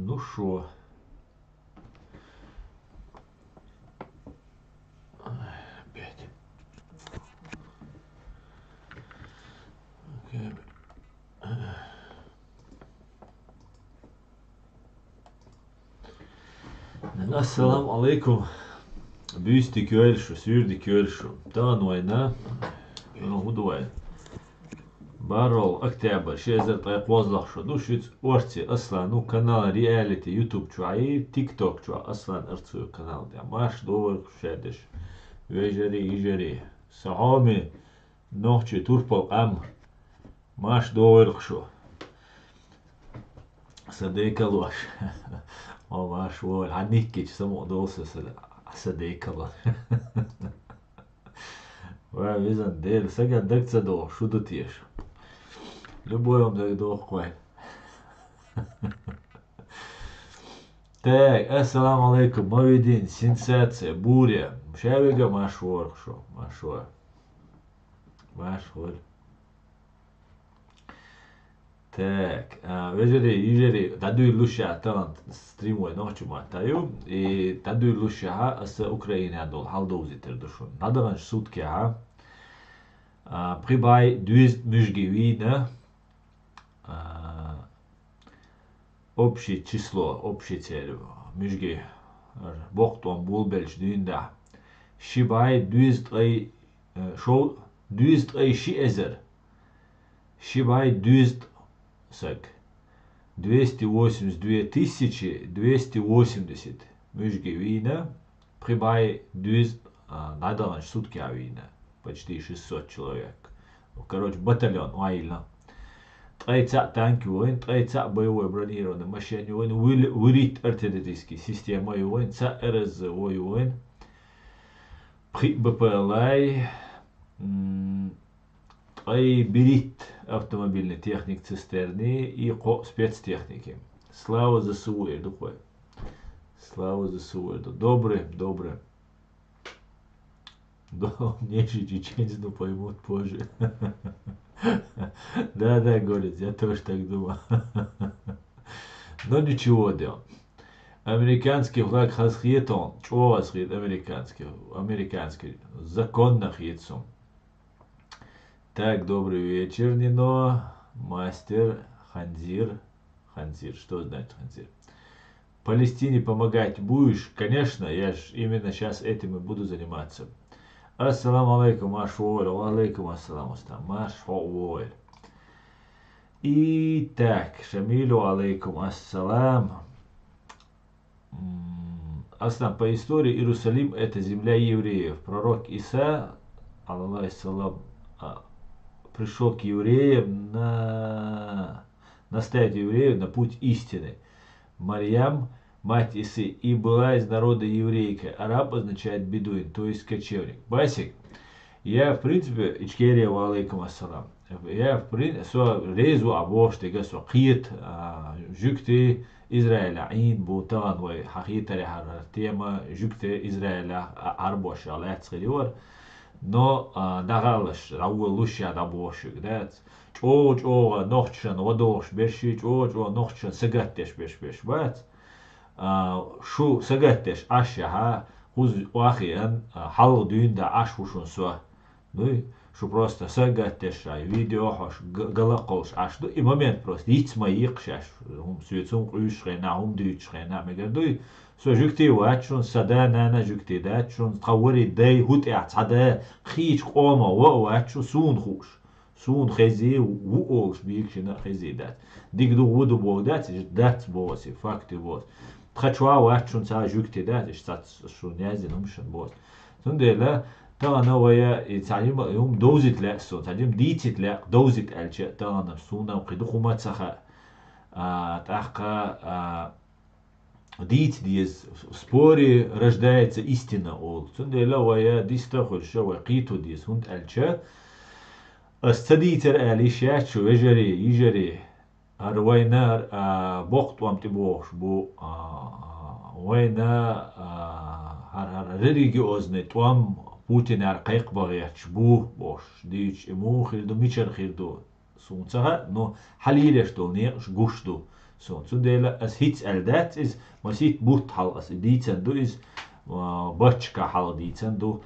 Ну шо? Опять. Assalamu alaikum. Büsti kölschu, sürdi kölschu. Tānoina. Hudoja. Барол октябрь 2018 ну шит орти аслан ну канал реалити ютуб чуаи тикток чуа аслан арцу канал да маш довар шедеш вежери ижери сахами нохчи турпал ам маш довар шо صديقة او маш вол ханикич само долса صديقة ва визан дел сега дакца до шудутиш любой он да до хвай. Так, ассаламу алейкум, новый день, сенсация, буря. Шавига машор, шо, машор. Машор. Так, вежери, тадуй луша талант стримой ночью матаю, и тадуй луша с Украины адол, халдоузи тердушун. Надаганш сутки прибай дюз мужгивина, общее число, общее цель, межги боктон булбельш дюнда. Шибай дюзтрей шо дюзтрей шиезер. Шибай дюзт сак 282 280 межги вина. Прибай дюзт наданш сутки вина. Почти 600 человек. Короче, батальон, уайльно. Трейца танки воин, трейца боевой бронированной машине воин, вырит артиллерийский система воин, ца РСЗ воин, при БПЛА, трей берит автомобильный техник цистерны и спецтехники. Слава за ЗСУ, духой. Слава за ЗСУ, добрый. Да, нече чеченцы, но поймут позже. Да, говорит, я тоже так думал. Но ничего, да. Американский флаг хасхиетон. Чего хасхиет американский? Законно хиетсон. Так, добрый вечер, Нино. Мастер Ханзир. Ханзир, что значит Ханзир? Палестине помогать будешь? Конечно, я ж именно сейчас этим и буду заниматься. Ассаламу алейкум, машволь, алейкум ассалам, машволь. Итак, Шамилю алейкум ассалам. Аслам, по истории Иерусалим это земля евреев. Пророк Иса, алейхиссалам, пришел к евреям наставить евреев на путь истины. Марьям, мать Исы, и была из народа еврейка. Араб означает бедуин, то есть кочевник. Басик, я в принципе, ичкерия ва алейкум ассалам. Я в принципе, резу абош, тига со қиет, жүкте Израиля, ин бутан, вай хахитари харар тема, жүкте Израиля, арбош, алят схириор, но нагалаш, рауа луша дабошик, да, чо, нохчан, вадош, беши, чо, нохчан, сагаттеш, беш, бат. شو سجتش أشياء خوز واقعا حلق دين دا أش وشون سوا نوي شو просто سجتش فيديو حش قلقوش أش دو إمامين просто يتس ما يقشش هم سويتهم قيش خينا هم ديتش خينا مگر دوي سو جوكتي واتشون سدا نانا جوكتي داتشون تقوري داي هوت اعتدا خيش قوما واتشون سون خوش سون خزي وولش بيكشنا خزي دات ديك دو ودو بودات دات بوسي فاكتي بوس تخشوا واتشون سا جوكتي دات اشتات شو نازل نمشن بوس تندلا تانا ويا يتعلم يوم دوزت لا سو تعلم ديتت لا دوزت الجا تانا سونا وقدو خما تسخا تحقا ديت ديز споре рождается истина ол تندلا ويا ديستخل شو قيتو ديز هند الجا استديتر اليشات شو يجري أروينا بوقت وامتي بوش بو وينا هر ريليجيوزني توام بوتين قيق بغيتش بو بوش ديش امو خيردو ميشر خيردو سونتها نو حليلش دو نيش غوشدو So, zudela as hits eldet is, masit but hal as dicen du is, bachka hal dicen du,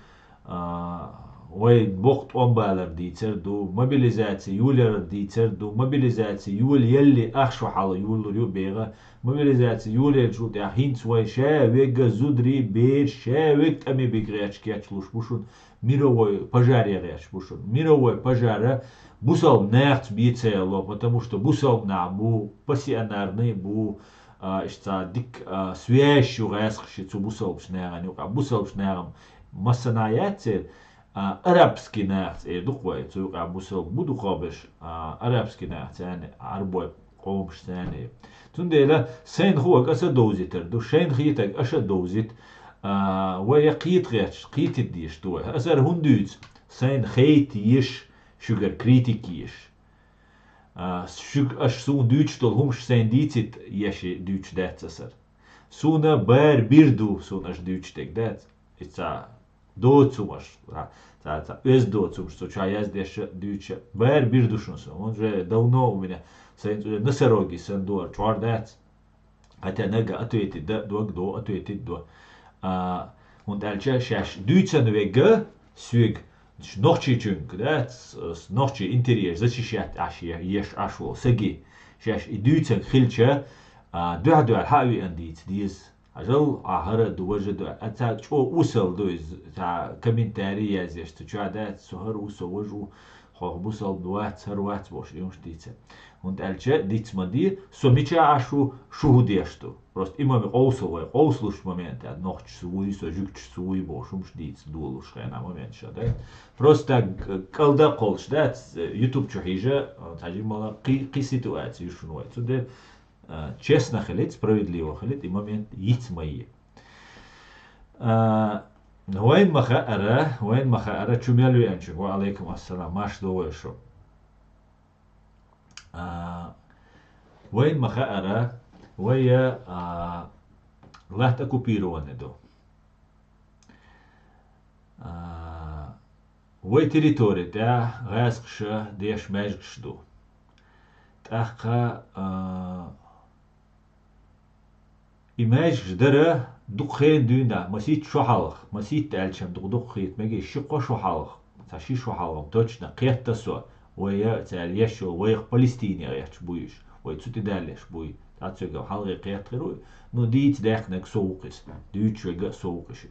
way bocht ombaler dicer du, mobilizatie juler dicer du, mobilizatie jul yelli achshu hal jul ru bega, mobilizatie juler jut ja hins way sheveg zudri beer sheveg ами бегреч кечлуш бушун, мировой пожаре реч бушун, мировой пожара бусал нерц бицело, потому что бусал на бу пассионарный бу что дик свящу ресхши цу бусал шнеран, бусал шнерам массанаяцель арабский нерц духвай цу бусал буду хобеш арабский нерц yani арбой قومش ثاني تنديلا سين هو كاسا دوزيتر دو شين خيتك اشا دوزيت ويقيت غيرش قيت الديش تو اسر هندوز سين خيت يش شجر كريتيك يش شج اش سون دوتش تول همش سين ديتت يش دوتش دات اسر سونا بار بيردو سون اش دوتش تك دات اتس دوتسومش تا из доцум что чая здесь دوتش بار بيردوشنس он же давно у меня سين نسروجي سندور чвар дат хотя нага ответит да до ответит до und alcha shash duitsen wege swig noch chichunk dat noch chi interieur защищать ашия еш ашу саги shash duitsen khilcha do hawi andit dies ажал ахара дуwaje do ata cho usal do is ta комментарий я здесь что чада сухар усовожу хобусал дуат сарват бош юмштице und alcha ditsmadir somicha ashu shuhudeshtu просто имаме оусовой оуслуш момент noch свой со жукч свой бошум штиц дулуш хена момент шада просто калда колш да youtube чухижа таджи мала қи ситуация шунуай цуде честно халит справедливо халит и момент иц мои وين مخاءرة чумялю янчу ва алейкум ассалам маш довешо وين مخاءرة ويا لا تكوبيرون دو وي تريتوري تا غاسقش ديش ماجقش دو تاخا إيماجش درة دقين دونا مسيت شو حلق مسيت تالشم دقيت مجي شقو شو حلق تاشي شو حلق توچنا قيت تسوا ويا تاليشو ويا فلسطيني غيرش بويش وي تسوتي دالش بوي تاتسوغا حلقي قيت غيرو نو ديت داخنك سوقس ديتشوغا سوقش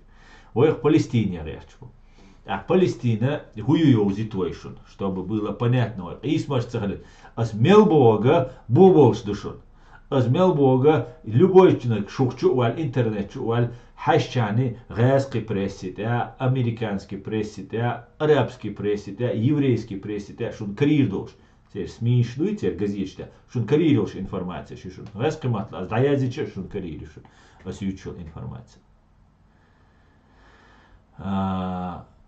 ويا فلسطيني غيرش بو Палестина хуюёв ситуation, чтобы было понятно. И сможется говорить, осмел Бога, боболш душон. Осмел Бога, любой человек, шухчу валь интернет, валь хащани, гайский прессит, американский прессит, арабский прессит, еврейский прессит, шун карирдолш. Теперь СМИ шлю, теперь газетчика, шун карирдолш информация, шун гайский матла, сдаязича, шун карирдолш, осючил информация.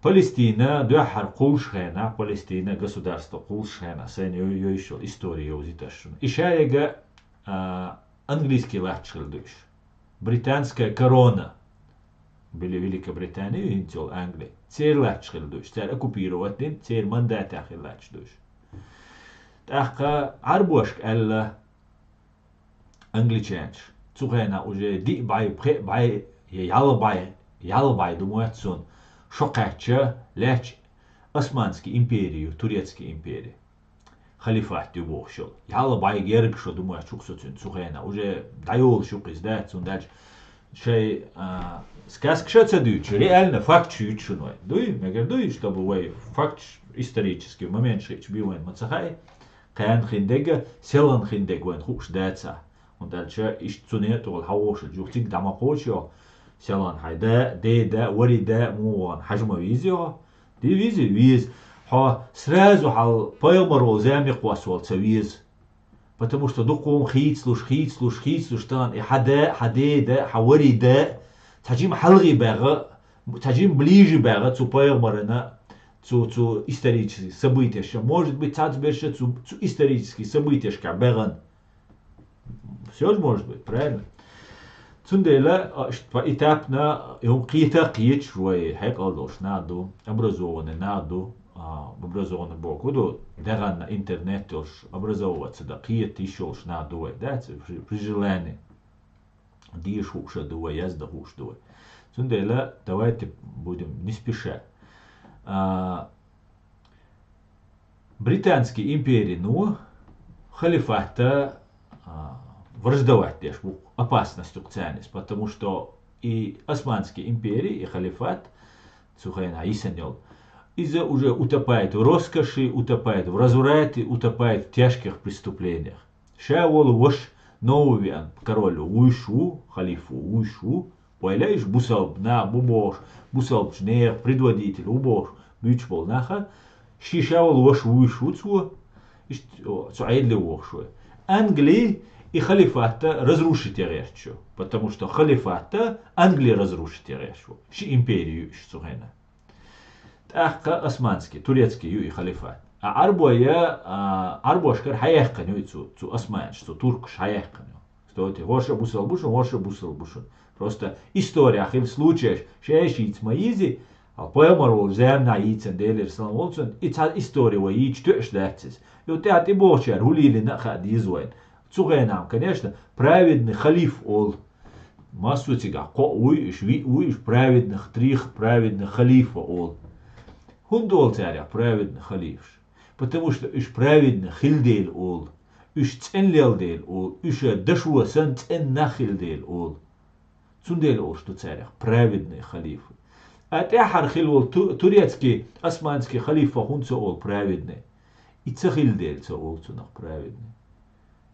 Палестина дуахар кулшхена, Палестина государство кулшхена, сен еще история узиташун. Ишаяга английский лахчил душ. Британская корона были Великобританию интел Англии. Цер лахчил душ. Цер оккупировать дин, цер мандат ахил лахч душ. Таха арбошк элла англичанш. Цухена уже ди бай ялбай думает сон. Шокача леч Османский империю, Турецкий империи. Халифат дюбошел. Яла бай герг, что думаю, чуксоцин цухена. Уже дайол шук издать, он дальше. Шей сказка шаца дючи, реально факт чучуной. Дуй, мегер дуй, чтобы вы факт исторический момент шейч бивен мацахай. Каян хиндега, селан хиндег вен хуш даца. Он дальше иш цунет ол хавош, жухтик дамахочо. سلان هيدا ده وريدا موان حجمه ويزيو دي ويز ها сразу حال поймарол замик واسوال سويز потому что доком хитслуш тан и хада хаварида тажим халги бага тажим ближе бага цу поймарена цу исторические события что может быть цацберше цу исторические события ка баган все может быть правильно Цундела этапно он قيتا قيت شوي هيك قالوش نادو образованный наду образованный бог, уду даган на интернет образовываться, да киет еще на дуэ, да, при желании. Диш хуша дуэ, язда хуш дуэ. Сундела, давайте будем не спеша. Британские империи, ну, халифата враждовать лишь опасностью к ценность, потому что и Османские империи, и халифат, Сухайна Исанел, из-за уже утопает в роскоши, утопает в разврате, утопает в тяжких преступлениях. Шавол вош новый король уйшу, халифу уйшу, появляешь бусал на бубош, бусал чнех, предводитель убош, бючбол наха, шишавол вош уйшу цу, цуайдли вошуе. Англии и халифата разрушить решил, потому что халифата Англия разрушить решил, ши империю сухайна. Так османский, турецкий и халифат. А арбошкар хаяхканю и цу осман, что турк хаяхканю. Что это воша бусал бушун. Просто история хил случаев, шеящиц маизи, а поэмарол зем на яйцен делер саламолцен, и та история во яйц тёшдатсис. И вот это и бочар гулили на хади изуэн. Цугайнам, конечно, праведный халиф ол. Массу тига, ко уй, шви уй, праведных трих, праведных халифа ол. Хундол царя праведный халиф. Потому что иш праведный хилдел ол. Иш ценлел ол. Иш дашуа сан цен нахилдел ол. Цундел ол, что царя праведный халиф. А тяхар хилвол турецкий, османский халифа хунца ол праведный. И цахилдел ца ол цунах праведный.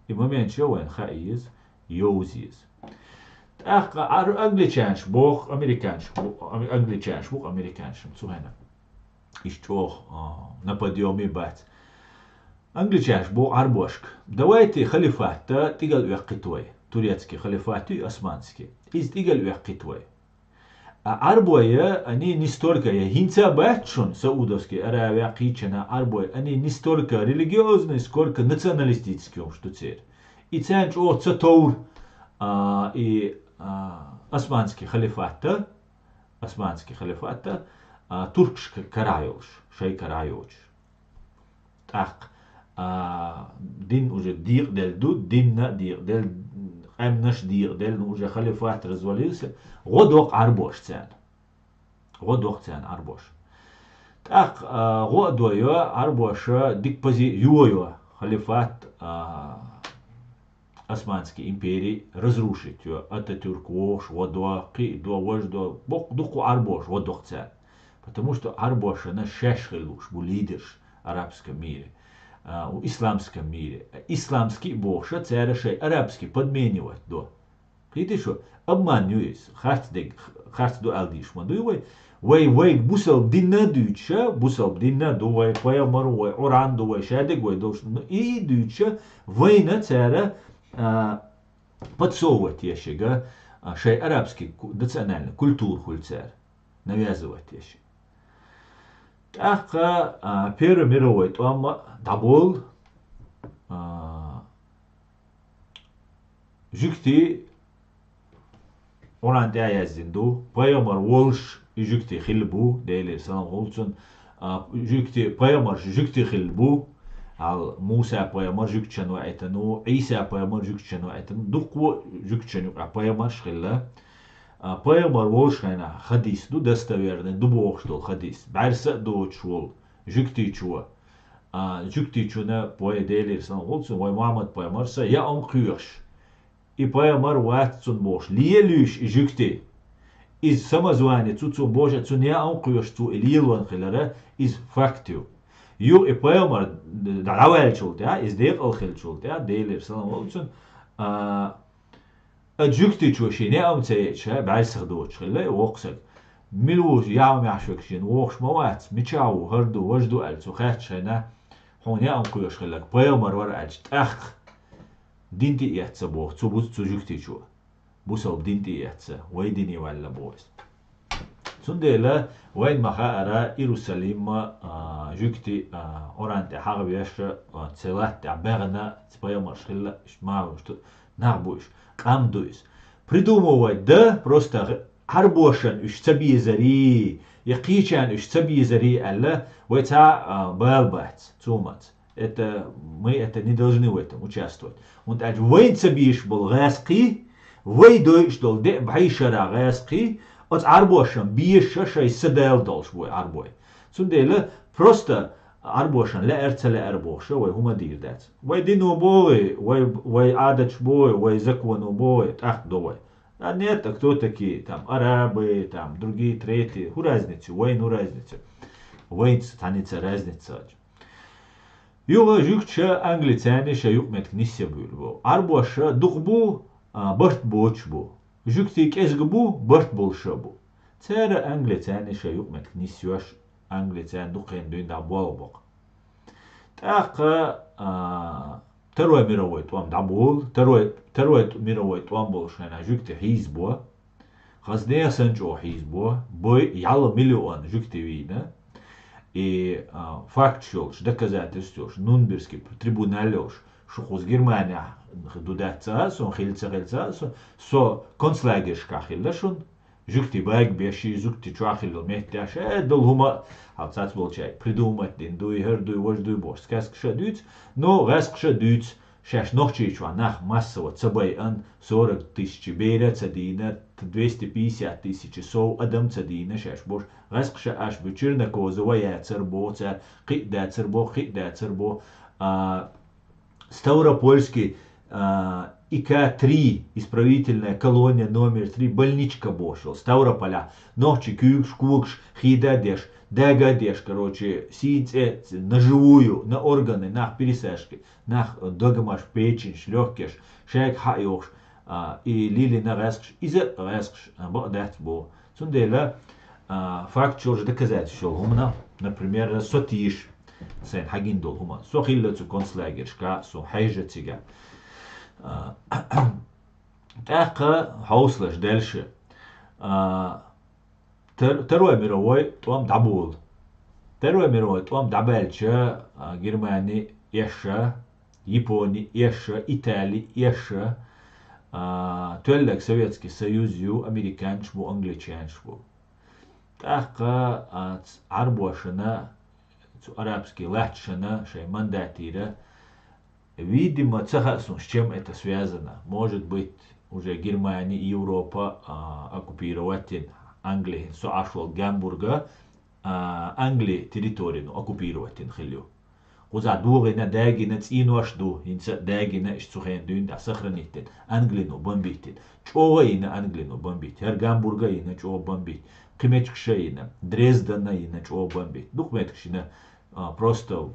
И момент чего он хаиз, йоузиз. Так, англичанш, бог, американш, англичанш, бог, американшем, цугайна. Еще на подъеме бать. Англичанш, бог, арбошк. Давайте халифата тигал вяхкитвой. Турецкий халифат и османский. Из тигал вяхкитвой. А арбоя, они не столько, хинца бачун, саудовский, Аравия, Кичана, арбоя, они не столько религиозные, сколько националистические, что цель. И ценч от Цатаур и османский халифата, туркский карайолш, шей карайолш. Так, дин уже дир дель дуд, дин на дир дель наш дир дель уже халифат развалился. Годок арбош цен. Арбош. Так, годоё арбоша дикпози юоё халифат Османской империи разрушить ее. Ататюрк вош, водо, ки, до вож, до бок дуку арбош, водох цен. Потому что арбоша на шешхилуш, был лидерш в арабском мире, в исламском мире. Исламский бог, царь арабский подменивать до. Видишь, что обманываюсь, харт до алдиш мандуй, вай бусал динна дюча, бусал динна дуй, поямаруй, оран дуй, шадек вай должен, и дюча война царя подсовывать еще, шей арабский национальный культуру хульцар, навязывать еще. Так, Первая мировая там дабол жюкти Оранте аяздинду, Пайомар Волш и жюкти хилбу, Дейли Салам Олцун, Пайомар жюкти хилбу, Ал Муса Пайомар жюкчану айтану, Иса Пайомар жюкчану айтану, Дукво жюкчану, а Пайомар шхилла. Пайомар Волш хайна хадис, ду достоверный, ду бог что хадис, Барса до чул, жюкти чуа. Жюкти чуна Пая Дейли Салам Олцун, Вай Мамад Пайомарса, я он кюрш. И Пайомар Ватцун Бош, Лиелюш и жюкти. Из самозвания цуцу Божа, цу не он кюрш, цу Илилван хилара, из фактию. Ю и Пайомар давай чултя, из дев алхил чултя, Дейли Салам Олцун, أجوكتي شوشي نعم تيجها بعيسخ دوتش خلي وقسك ملوش يعم يعشوكشين وقش موات ميشاو هردو وجدو ألتو خاتش هنا هون يعم قيوش خلك بيامر ورقاج تأخ دينتي يحتسا بوخ تبوت تجوكتي شو بوصل دينتي يحتسا ويديني ولا بوز سندلا وين مخاء إيروساليم جوكتي أورانتي حاغبيش تسلات عباغنا تبيامر خلا اشمعو نعبوش Амдуис. Придумывать, да, просто арбошен, уж цаби зари, يقيشان إيش تبي زري ألا ويتا بالبات تومات это не должны в этом участвовать. Und als وين تبيش بالغاسقي وين دوش دول ده بعيشرا غاسقي от арбошан бийша шай сдел долш бой арбой. Цундела просто арбошан لا ارتلا арбоша وي هما دير دات. وي دينو بوي وي عادش بوي وي زكونو بوي так довой. А нет, кто такие там арабы, там другие, третьи, ху разница, войн разница. Войн станется разница. Юга жукча англицяне ша юк мет книсе бульбо. Арбоша духбу барт бочбу. Жукти кезгбу барт болшабу. Цера англицяне ша юк мет книсюаш англицян духен дюн да болбок. Так Второй мировой туам дабул, Второй мировой туам был шайна жукти хизбо. Хазнея санчо хизбо, бой яла миллион жукти вина. И факт шелш, доказательство, Нюрнбергский трибунал, что хуз Германия дудаться, сон хильца, со концлагершка хиллашун, жукти байк беши, жукти чуахилл мехтяш, долгума, алцац волчай, придумать дин, дуй хер, дуй вож, дуй бош, сказкша дюц, но раскша дюц, шаш нохчичва нах массово цабай ан 40 тысяч бейра цадина, 250 тысяч сов адам цадина, шаш бош, раскша аш бучирна козова я цербо, цар, қида цербо, Ставропольский ИК-3, исправительная колония номер 3, больничка бошел, Ставрополя, ночи кукш, хидадеш, дагадеш, короче, сице на живую, на органы, на пересажки, на догамаш печень, легкиш, шек хайош, и лили на раскш, иза раскш, бадат бо. Сундела факт чёрж доказать, что гумна, например, сотиш, سين حقين دول هما سو خيلة концлагершка سو حيجة تيجا تاقا حوصلش دالشة Второй мировой توام دعبول Второй мировой توام دعبالشة Германии يشة Японии يشة Италии يشة تولك Советский Союз يو أمريكانش بو أنجليشانش بو تاقا عربوشنا арабский латшина, шей мандатира, видимо, с чем это связано. Может быть, уже Германия и Европа оккупировать Англию, соашвал Гамбурга, Англии территорию оккупировать хилю. Уза дугина дагина цину ашду, инца дагина ишцухен дюн да сохранить Англину бомбить. Чова ина Англину бомбить, хер Гамбурга ина чова бомбить, Кемечкша ина, Дрездена ина чова бомбить. Духметкшина просто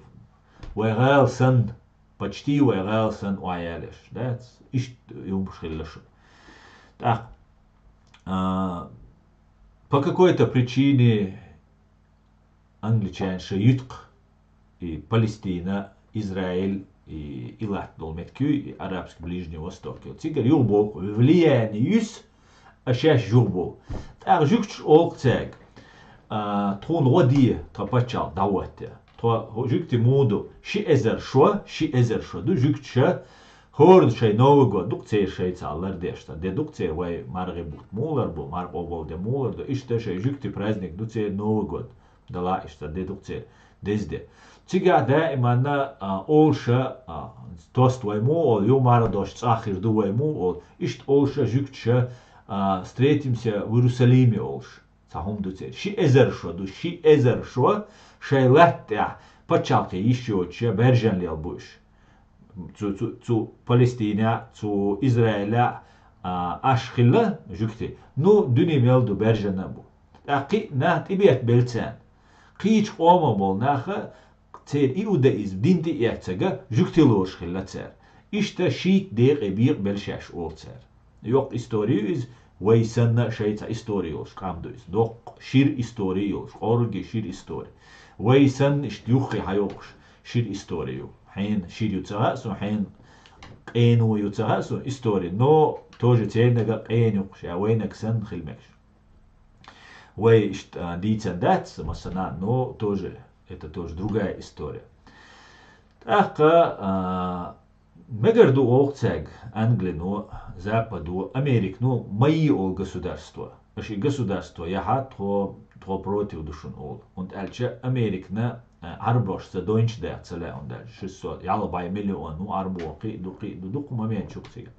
вайгалсан, почти вайгалсан уаялеш. Да, ишт юмшхиллаш. Так, по какой-то причине англичанша ютк и Палестина, Израиль и Илат долметкю и Арабский Ближний Восток. Цигар юрбол влияние юс, а сейчас юрбол. Так жукч олцег. Тон водие топачал давайте. То жукти моду ши эзер шо, ду жукча хорд шей Новый год, дукцей шей цаллар дешта, дедукцей вай марги бут мулар бу, мар обол де мулар, да иште шей жукти праздник дуцей Новый год, дала ишта дедукцей дезде. Цига да имана олша тост вайму, ол ю мара дош цахир ду вайму, ол ишт олша жукча встретимся в Иерусалиме олш. Сахум дуцей. Ши эзер шо, шей лаття, почалки еще че бержен лел буш. Цу Палестина, цу Израиля, ашхилла, жукти. Ну, дюни мелду бержена бу. Аки нахт ибият бельцен. Кич ома бол наха, цер иудаизм, динти яцага, жукти лош хилла цер. Ишта шит дег ибиq белшаш ол цер. Yok историю из ويسنا شيء إستوريوش قامدوس دوق شير إستوريوش أورجي شير إستوري ويسن إشتيوخي حيوش شير إستوريو حين شير يتسغاسو حين قينو يتسغاسو إستوري نو توجي تينغا قينو شاوينك سن خلمكش ويشت ديتسن дать مثلا но тоже это тоже другая история. Так Мегарду олцег Англину, Западу, Америку, мои ол государства. Аши государство яха то против душун ол. Und elche Amerikna arboş za doinç da цele он дальше 600 ялбай миллион ну арбоқи дуқ момент чуксига.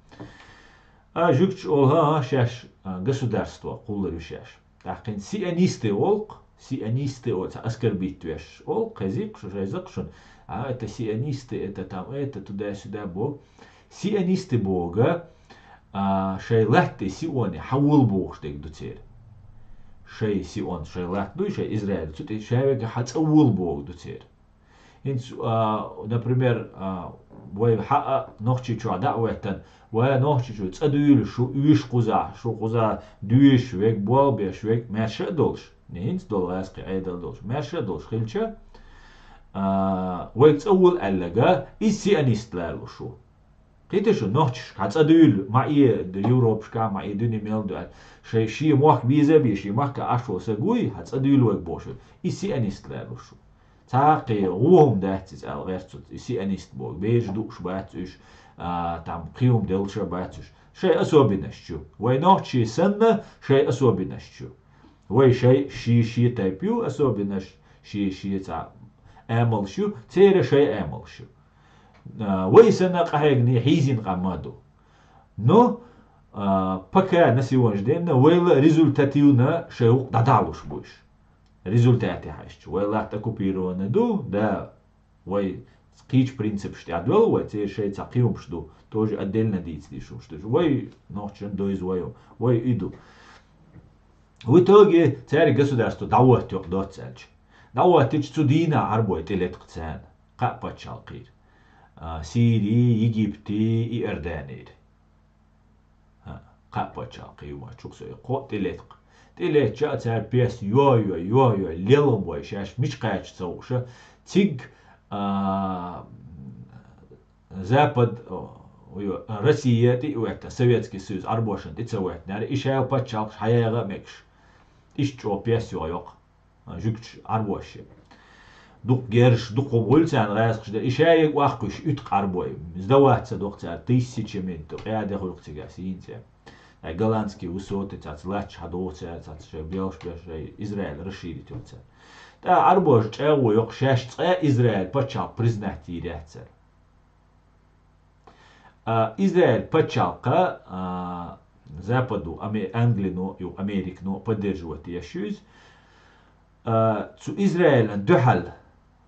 А жукч олха шаш государство куллар шаш. Тахин сионисты олк, сионисты от оскорбительш олк, язык шон. А это сионисты, это там, это туда-сюда бог. Сионисты бога шейлахты сиони хавул бог штег дуцер. Шей сион шейлах ду шей Израиль. Тут шейвега хацавул бог дуцер. Например, вой ха нохчи чуа дa'ватан, вой нохчи чуа цадуил шу уиш quzа дуиш век бол беш век мерше долш. Нинц дол асқи айдал долш. Мерше долш хилча ويتصول ألقى إسيانيست لالو شو قيتشو نوتش هتصدقوا معي اليوروب شكا معي دنيا ميل دو شي موخ بيزا بيشي موخ كأشو سقوي هتصدقوا ويك بوشو إسيانيست لالو شو تاقي غوهم داتس الغيرتو إسيانيست بوك بيج دوش باتوش تام قيوم دلش باتوش شي أسوبي نشتو وي نوتشي سنة شي أسوبي نشتو وي شي تايبيو أسوبي نش شي تا أمل شو تير شيء أمل شو ويسنا قهيجني حيزين قمادو نو بكا نسيوانش دينا ويلا ريزولتاتيونا شيء دادالوش بوش ريزولتاتي هاشت ويلا تكوبيرونا دو دا وي قيش برينسيب شتعدول وي تير شيء تقيوم شدو توجي أدلنا ديتس دي شو شتو وي نوحشن دويز وي إيدو ويتوجي تير государство دعوات يقدر تسالش دعواتش تدينا عربو تلت قتسان قابت شالقير سيري يجيبتي إردانير قابت شالقير وما تشوكسو قوت تلت شا تسال بيس يو ليلم بوي شاش مش قايتش تسوشا تيج запад Россия تي وقت Советский Союз арбошен تسويت نار إيشاو باتشالق حياة مكش إيش جو بيس يوق جوكش عربوش دوق جرش دوق قبولتان غاسقش ده إشايق واخكش يتق عربوي مزدوات صدوق تاع تيسيتش من تو قاعد خلق تجاسين تاع голландский وصوت تاع لاتش هدوت تاع بيلش إسرائيل رشيدي تاع تاع عربوش تاعو يقشاش تاع إسرائيل باتشال بريزناتي راتسر إسرائيل باتشالقا западу Англину и Америку поддерживать яшюз zu Израиль духал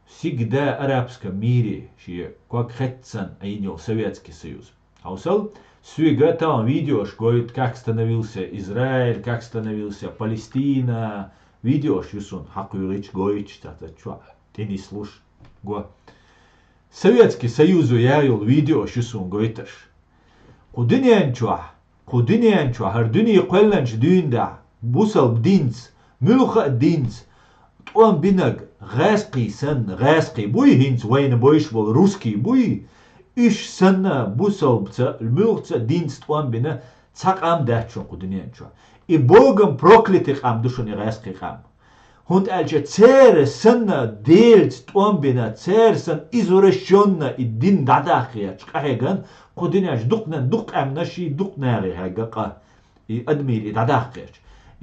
всегда арабском мире, что как хотцан айнил Советский Союз. Аусал свига там видео, что как становился Израиль, как становился Палестина, видео, что сон хакуилич гоич, это что, ты не слушай, го. Советский Союз уявил видео, что сон гоиташ. Кудиньян чуа, هردوني قلنش دين دا بوصل بدينز ملوخ دينز طوان بينك غاسقي بوي هينز وين بويش بول روسكي بوي إيش سنة بوصل بتا الملوخ دينز طوان بينا تاق عم داتشون قدنيان شو إي بوغم بروكليتيق عم دوشوني غاسقي قام هند ألجا تير سنة ديلت طوان بينا تير سن إزورشيونا الدين داداخيا شقاهيغان قدنياش دق عم نشي دق ناري هاقا أدمير داداخيش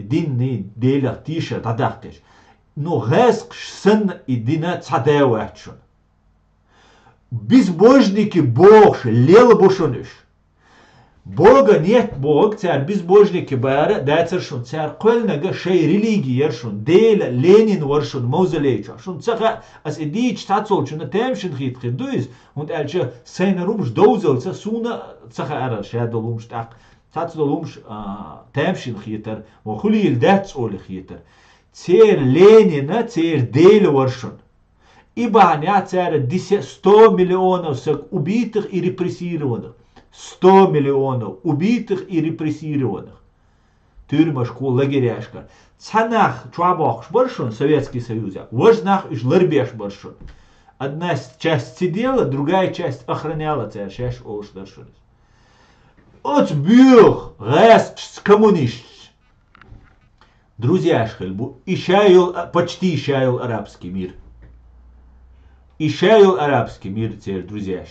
الدين ديلا تيشا داداخيش نو غاسقش سن الدين تساداواتشون безбожники богш лел бошонуш бога нет бог царь безбожники бара дацершун царь кольнага шей религиершун дела ленин варшун мавзолейча шун цаха as идич тацолчуна темшин хитридуис und elche seine rumsch dozelsa suna цаха ара шадолумш так тацолумш темшин хитер во хулил дацол хитер цер ленина цер дела варшун Ибаня царя 100 миллионов убитых и репрессированных. 100 миллионов убитых и репрессированных. Тюрьма, школа, лагеряшка. Цанах чуабах шбаршун, Советский Союз. Важнах иш ларбеш баршун. Одна часть сидела, другая часть охраняла царь. Шеш олш даршун. От бюх, рэс, коммунист. Друзья шхельбу, почти ищаял арабский мир. Ищаял арабский мир, теперь, друзья,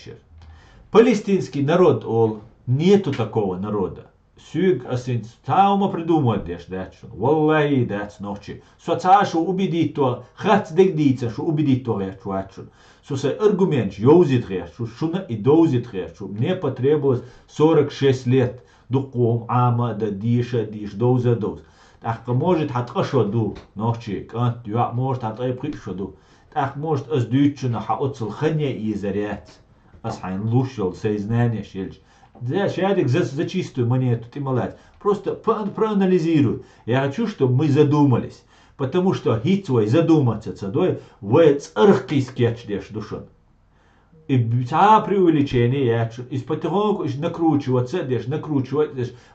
Палестинский народ, нету такого народа. Сюг асин таума придумать деш дачун. Валлахи дац ночи. Соцашу убедить то, хац дегдица, что убедить то речуачун. Со аргумент ёузит речу, шуна и доузит речу. Мне потребовалось 46 лет. Дуком ама да диша диш доуза доуз. Так может хатқашо ду ночи, кант юа может хатқай прикшо ду. Так может аз дючуна хаоцл ханья и зарят. Аз хайн лушел сейзнание шельч. Да, шадик за чистую монету, ты молодец. Просто проанализируй. Я хочу, чтобы мы задумались. Потому что хитвой задуматься цадой, вы цархки скетч дешь душон. И преувеличение я из потихоньку накручиваться дешь,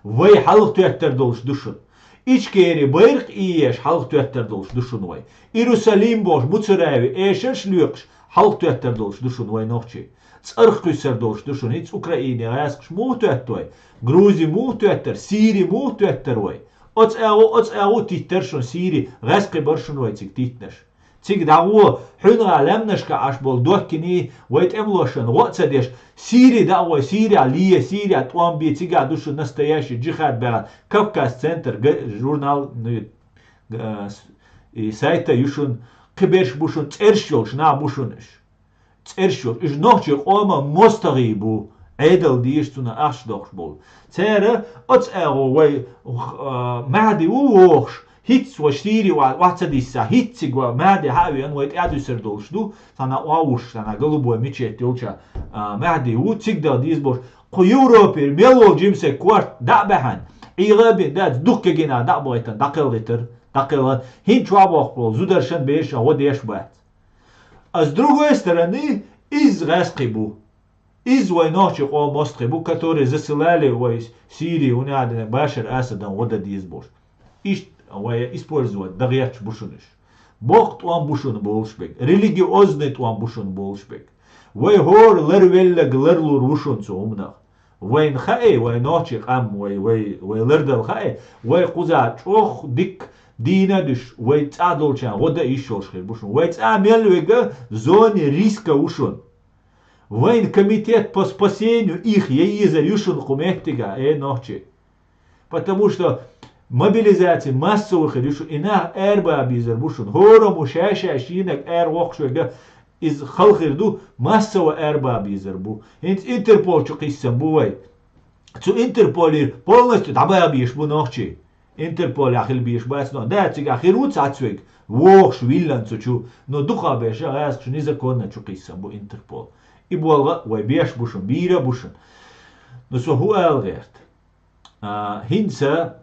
вы халх туэттер долш душон. Ичкери бэрх и еш халх туэттер долш душон вай. Иерусалим бош, Муцераеви, эшерш люкш, халх туэттер долш душон вай нохчи. Цархтуйсер долш душон, иц Украине, аяскш мухтуэттой, Грузии мухтуэттер, Сирии мухтуэттер вай. Оц эу титтершон Сирии, рэскэ баршон вай цик титнеш. Цик дауо, хюнра лемнешка аш бол дохкини, вайт эмлошон, вацадеш, Сирии дауо, Сирия лия, Сирия туамби, цига душон настоящий джихад бегат. Кавказ-центр, журнал, и сайта юшон, киберш бушон, цершёлш, на бушонеш. Цершёр, иш нохчи ома мостари бу, эдел диштуна ашдохш бол. Цера, оц эго вай, махди уохш, хитс ва штири ва вацадиса, хитсиг ва махди хави ан вайт ядусер долшду, сана уауш, сана голубой мечет ёлча, махди у цигда дизбош, ко Европер, мелол джимсе кварт, да бахан, игабин, да дукке гена, да бойтан, дакел гитер, дакел, хин чуабох бол, зударшан беша, водеш бат. А с другой стороны, из Раскибу, из войночек о Мострибу, которые засылали в Сирии, у него Башар Асадан, вот это избож. И использовать дарьяч бушуниш. Бог туам бушун болшбек, религиозный туам бушун болшбек. Вой хор лервелла глерлур бушун цумнах. Войн хай, войночек ам, вой лердал хай, вой куза чох дик. Дина диш, вайц адолчан, вода ишел шхер бушон. Вайц мелвега в зоне риска ушон. Вайн комитет по спасению их еза юшон хумехтига, ночи. Потому что мобилизация массовых решен, инах эрба абизер бушон. Хоро мушаша шинек эр вохшвега из халхирду массово эрба абизер бу. Инц Интерпол чукиссам бувай. Цу Интерполи полностью дабай абиш бу ночи. Интерпол ахил биш басно, да циг ахируц ацвег, вохш виллан цучу, но духа беша газ чу незаконно чукиссам бу Интерпол. И болга вай беш бушун, бира бушун. Но со хуэл герт. Хинца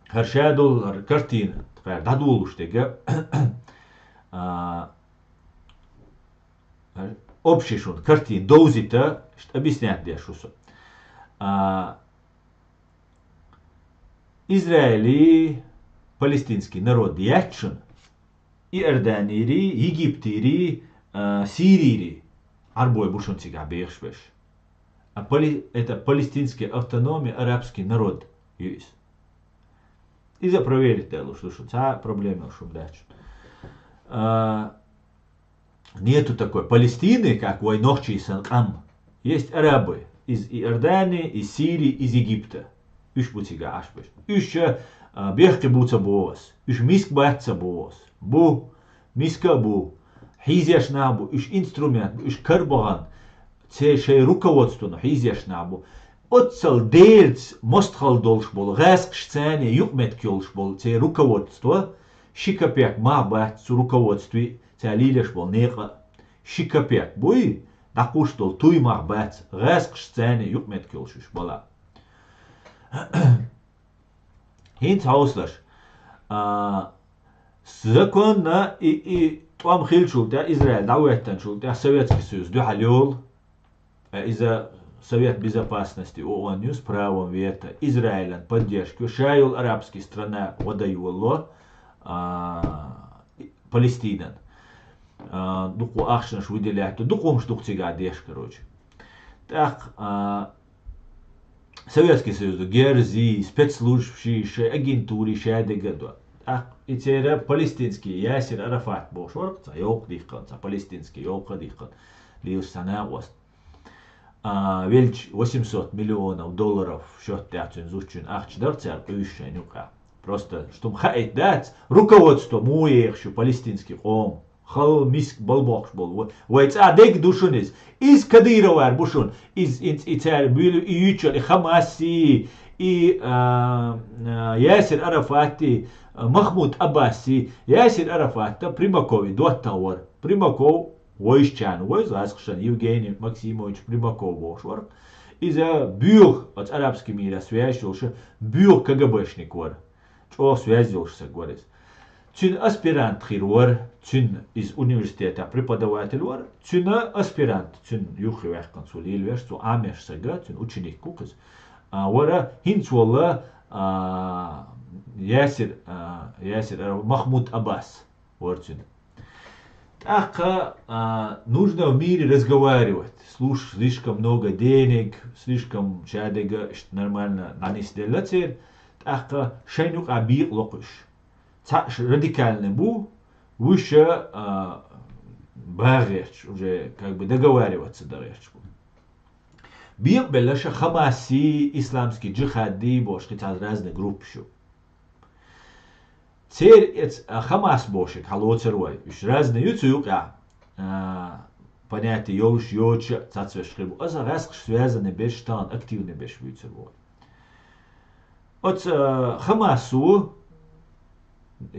харшадул картина, тхэр дадул уштега. Общий шун картин доузита, объяснять дешусу. Израили, палестинский народ ячун, и Иорданири, Египтири, Сирири, арбой бушон цига бешбеш. Это палестинская автономия, арабский народ есть. И за проверить делу, что та проблема шум дачун. Нету такой Палестины, как войнохчи и Санкам. Есть арабы из Иордании, из Сирии, из Египта. Üç butiga aşmış. Üç bihki buta boğaz. Üç misk batsa boğaz. Bu miska bu. Hizyaşna bu. Üç instrument. Üç karbogan. Це şey rukovodstvo. Hizyaşna bu. Отцал дельц мостхал долш бол. Гаск шцане юкмет кёлш бол. Це руководство. Шикапек ма бат с руководстве. Це лилеш бол нега. Шикапек буй. Дакуш дол туй ма бат. Гаск шцане юкмет кёлш бола. Хинт хауслаш. Законно и туам хилчул, да, Израиль, дауэттан шул, да, Советский Союз, да, халёл, из-за Совет Безопасности ООН с правом вето Израилен поддержку, шаял арабские страна водаюло Палестинан. Дуку ахшнаш выделяют, дуком штук тига деш, короче. Так, Советский Союз, Герзи, спецслужбы, агентуры, шадегадо. Ах, и теперь палестинский Ясир Арафат бошор, ца ёк дихкан, ца палестинский ёк дихкан, лишь сана ост. вельч 800 миллионов долларов счет тяцин зучин ахчдарцер ющенюка. Просто, чтобы хаит дать руководство муехшу палестинских ом. Хал миск балбокш бол. Вайц адек душунис. Из Кадыровар бушун. Из ицар бил и ючел и Хамаси и Ясир Арафати, Махмуд Аббаси, Ясир Арафата, Примакови, Дуаттауар. Примаков Войщан, Войзаскшан, Евгений Максимович Примаков Бошвар. Из-за бюх от арабский мира связывался, бюх КГБшник вар. Что связывался, говорит. Цин аспирант хирвар, цин из университета преподаватель вар, цин аспирант, цин юхивях консулил веш, цин амеш сага, цин ученик кукас. Вара хинцвалла Ясир Махмуд Аббас, вар цин. Так нужно в мире разговаривать. Слушай, слишком много денег, слишком чадега, нормально нанести. Так шейнук абир локуш. Радикальный бу, выше бареч, уже как бы договариваться до речи. Бир белаша Хамаси, исламский джихади, бошки из разных групп еще. Теперь Хамас бошек, халоцервай, еще разные ютуюка, понятие ёлш ёча, цацвешкрибу, а за раз связаны без штан, активны без ютуюцервай. От Хамасу,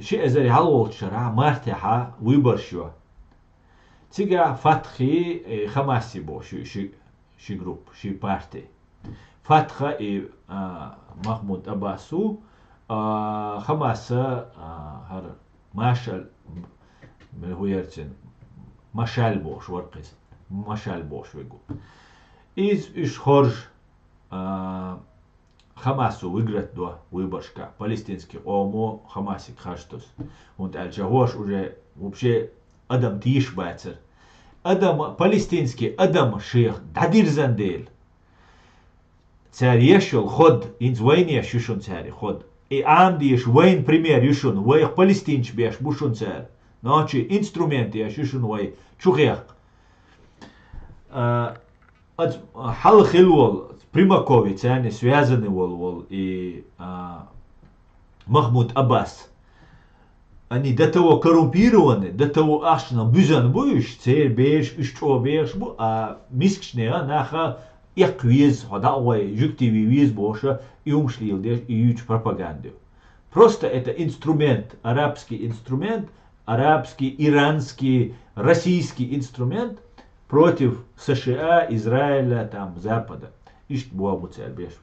شيء زي هالول شرع مرتاحة ويبرشوا تيجا فتحي خماسي بو شي جروب شي بارتي فتحة محمود أباسو خماسة هر ماشال من هو يرتين ماشال بوش ورقيس ماشال بوش ويقول إيش خرج Хамасу выиграть до выборшка. Палестинский ОМО Хамасик хаштус. Und Аль-Джагош уже вообще Адам Тиш бацер. Адам палестинский Адам шейх Дадир Зандель. Царь ешел ход инз войне шушун царь ход. И андиш войн пример юшун войх палестинч беш бушун царь. Ночи инструменты я шушун вой чухех. Хал хилвол Примакович, они связаны вол и Махмуд Аббас. Они до того коррумпированы, до того ашна бюзан буш, цер беш, что беш бу, а мискшне наха як виз, хадауай, жуктиви виз боша, и умшлил деш, и юч пропаганду. Просто это инструмент, арабский, иранский, российский инструмент против США, Израиля, там, Запада. Ишт буабу царь бешу.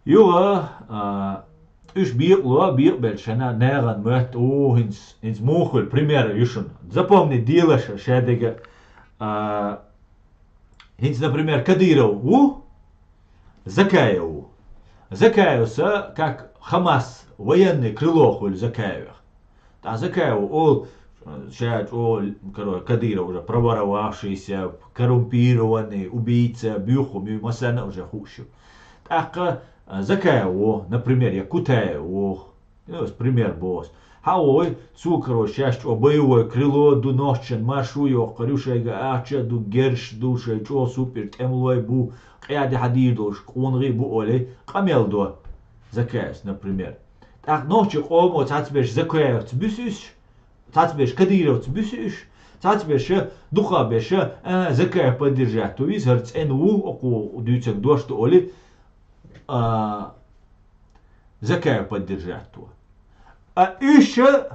Юга, иш бир бельшана, неран мört, инс мухуль, примеры юшун. Запомни, дилаша, шедега. Инс, например, Кадыров, Закаеву. Закаевся, как Хамас, военный крыло хуль Закаевых. А Закаеву, Кадыров уже проворовавшийся, коррумпированный, убийца, бюху, масана уже хущу. Так, Закаево, например, Якутаево, пример босс. Хауой, цукро, счастье, боевое крыло, дунощен, маршуё, корюшега, ача, ду герш, душе, чо супер, темлой бу, кяди хадидош, кунри бу оле, камелдо. Закаевс, например. Так, ночи, омо, цацбеш, Закаевц, бюсюш. Цацбеш Кадыровц бюсюш, цацбеш Духабеш Закаев поддержать. То есть НУ око дюцек до что оли Закаев поддержать то. А еще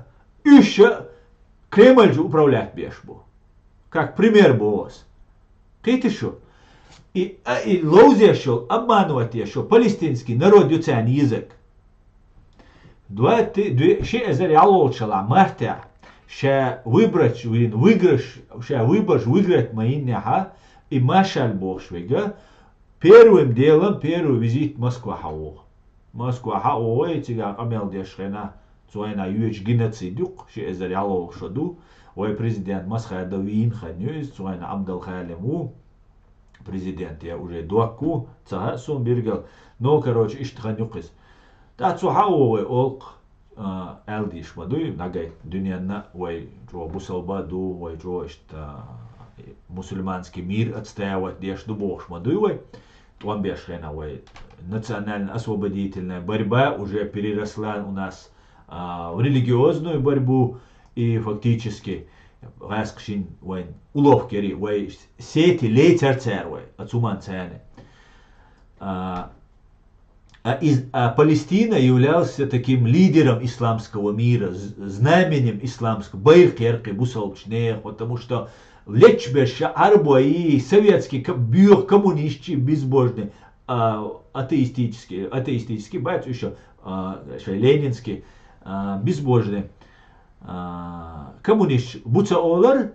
Кремль же управлять бешбу. Как пример босс. Ты что? И лоузе шел, обманывать еще палестинский народ юцан язык. Ще эзер ялолчала мартя. Ша выбрать выигрыш, ша выбрать выиграть маинняха и машаль бошвига. Первым делом первый визит Москва хау. Москва хау этига камел дешхена цуэна юэч геноцидук ше эзер ялол шоду. Ой президент Москва давин ханюис цуэна Абдал Халему. Президент я уже дуаку цага сум биргал. Но короче иштханюкис. Та цухау ой олк Элдиш мадуй нагай дуньяна ой джо бусалба ду ой джо ишта мусульманский мир отстаивать, дешь дубош мадуевой, он бешеновой. Национально-освободительная борьба уже переросла у нас в религиозную борьбу, и фактически раскшин уловкери, сети лейцер цервой, отсуман цены. Палестина являлся таким лидером исламского мира, знаменем исламского, байркерки, бусалчнех, потому что лечберша арбо и советский бюр коммунисты безбожные, атеистический, бать еще ленинский, безбожный, коммунист буцаолар,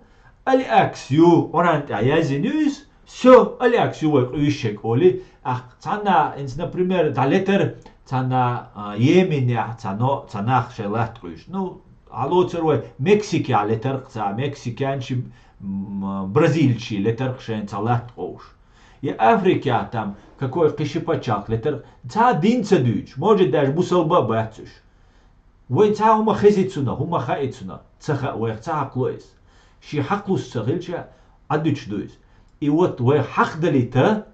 аль-аксю, орант аязинюс, все, аль-аксю войшек оли, цана, например, далетер, цана Йеменя, цанах шелат куш, ну, алоцерой Мексики, алетер, мексиканчи, бразильчи, летер, шен цалат куш. И Африка там, какой кишипачак, летер, ца динца дюч, может даже бусалба бацуш. Вой ца хума хезицуна, хума хаицуна, цаха, вой ца клоис. Ши хаклус цахилча, адуч дуис. И вот вой хахдалита,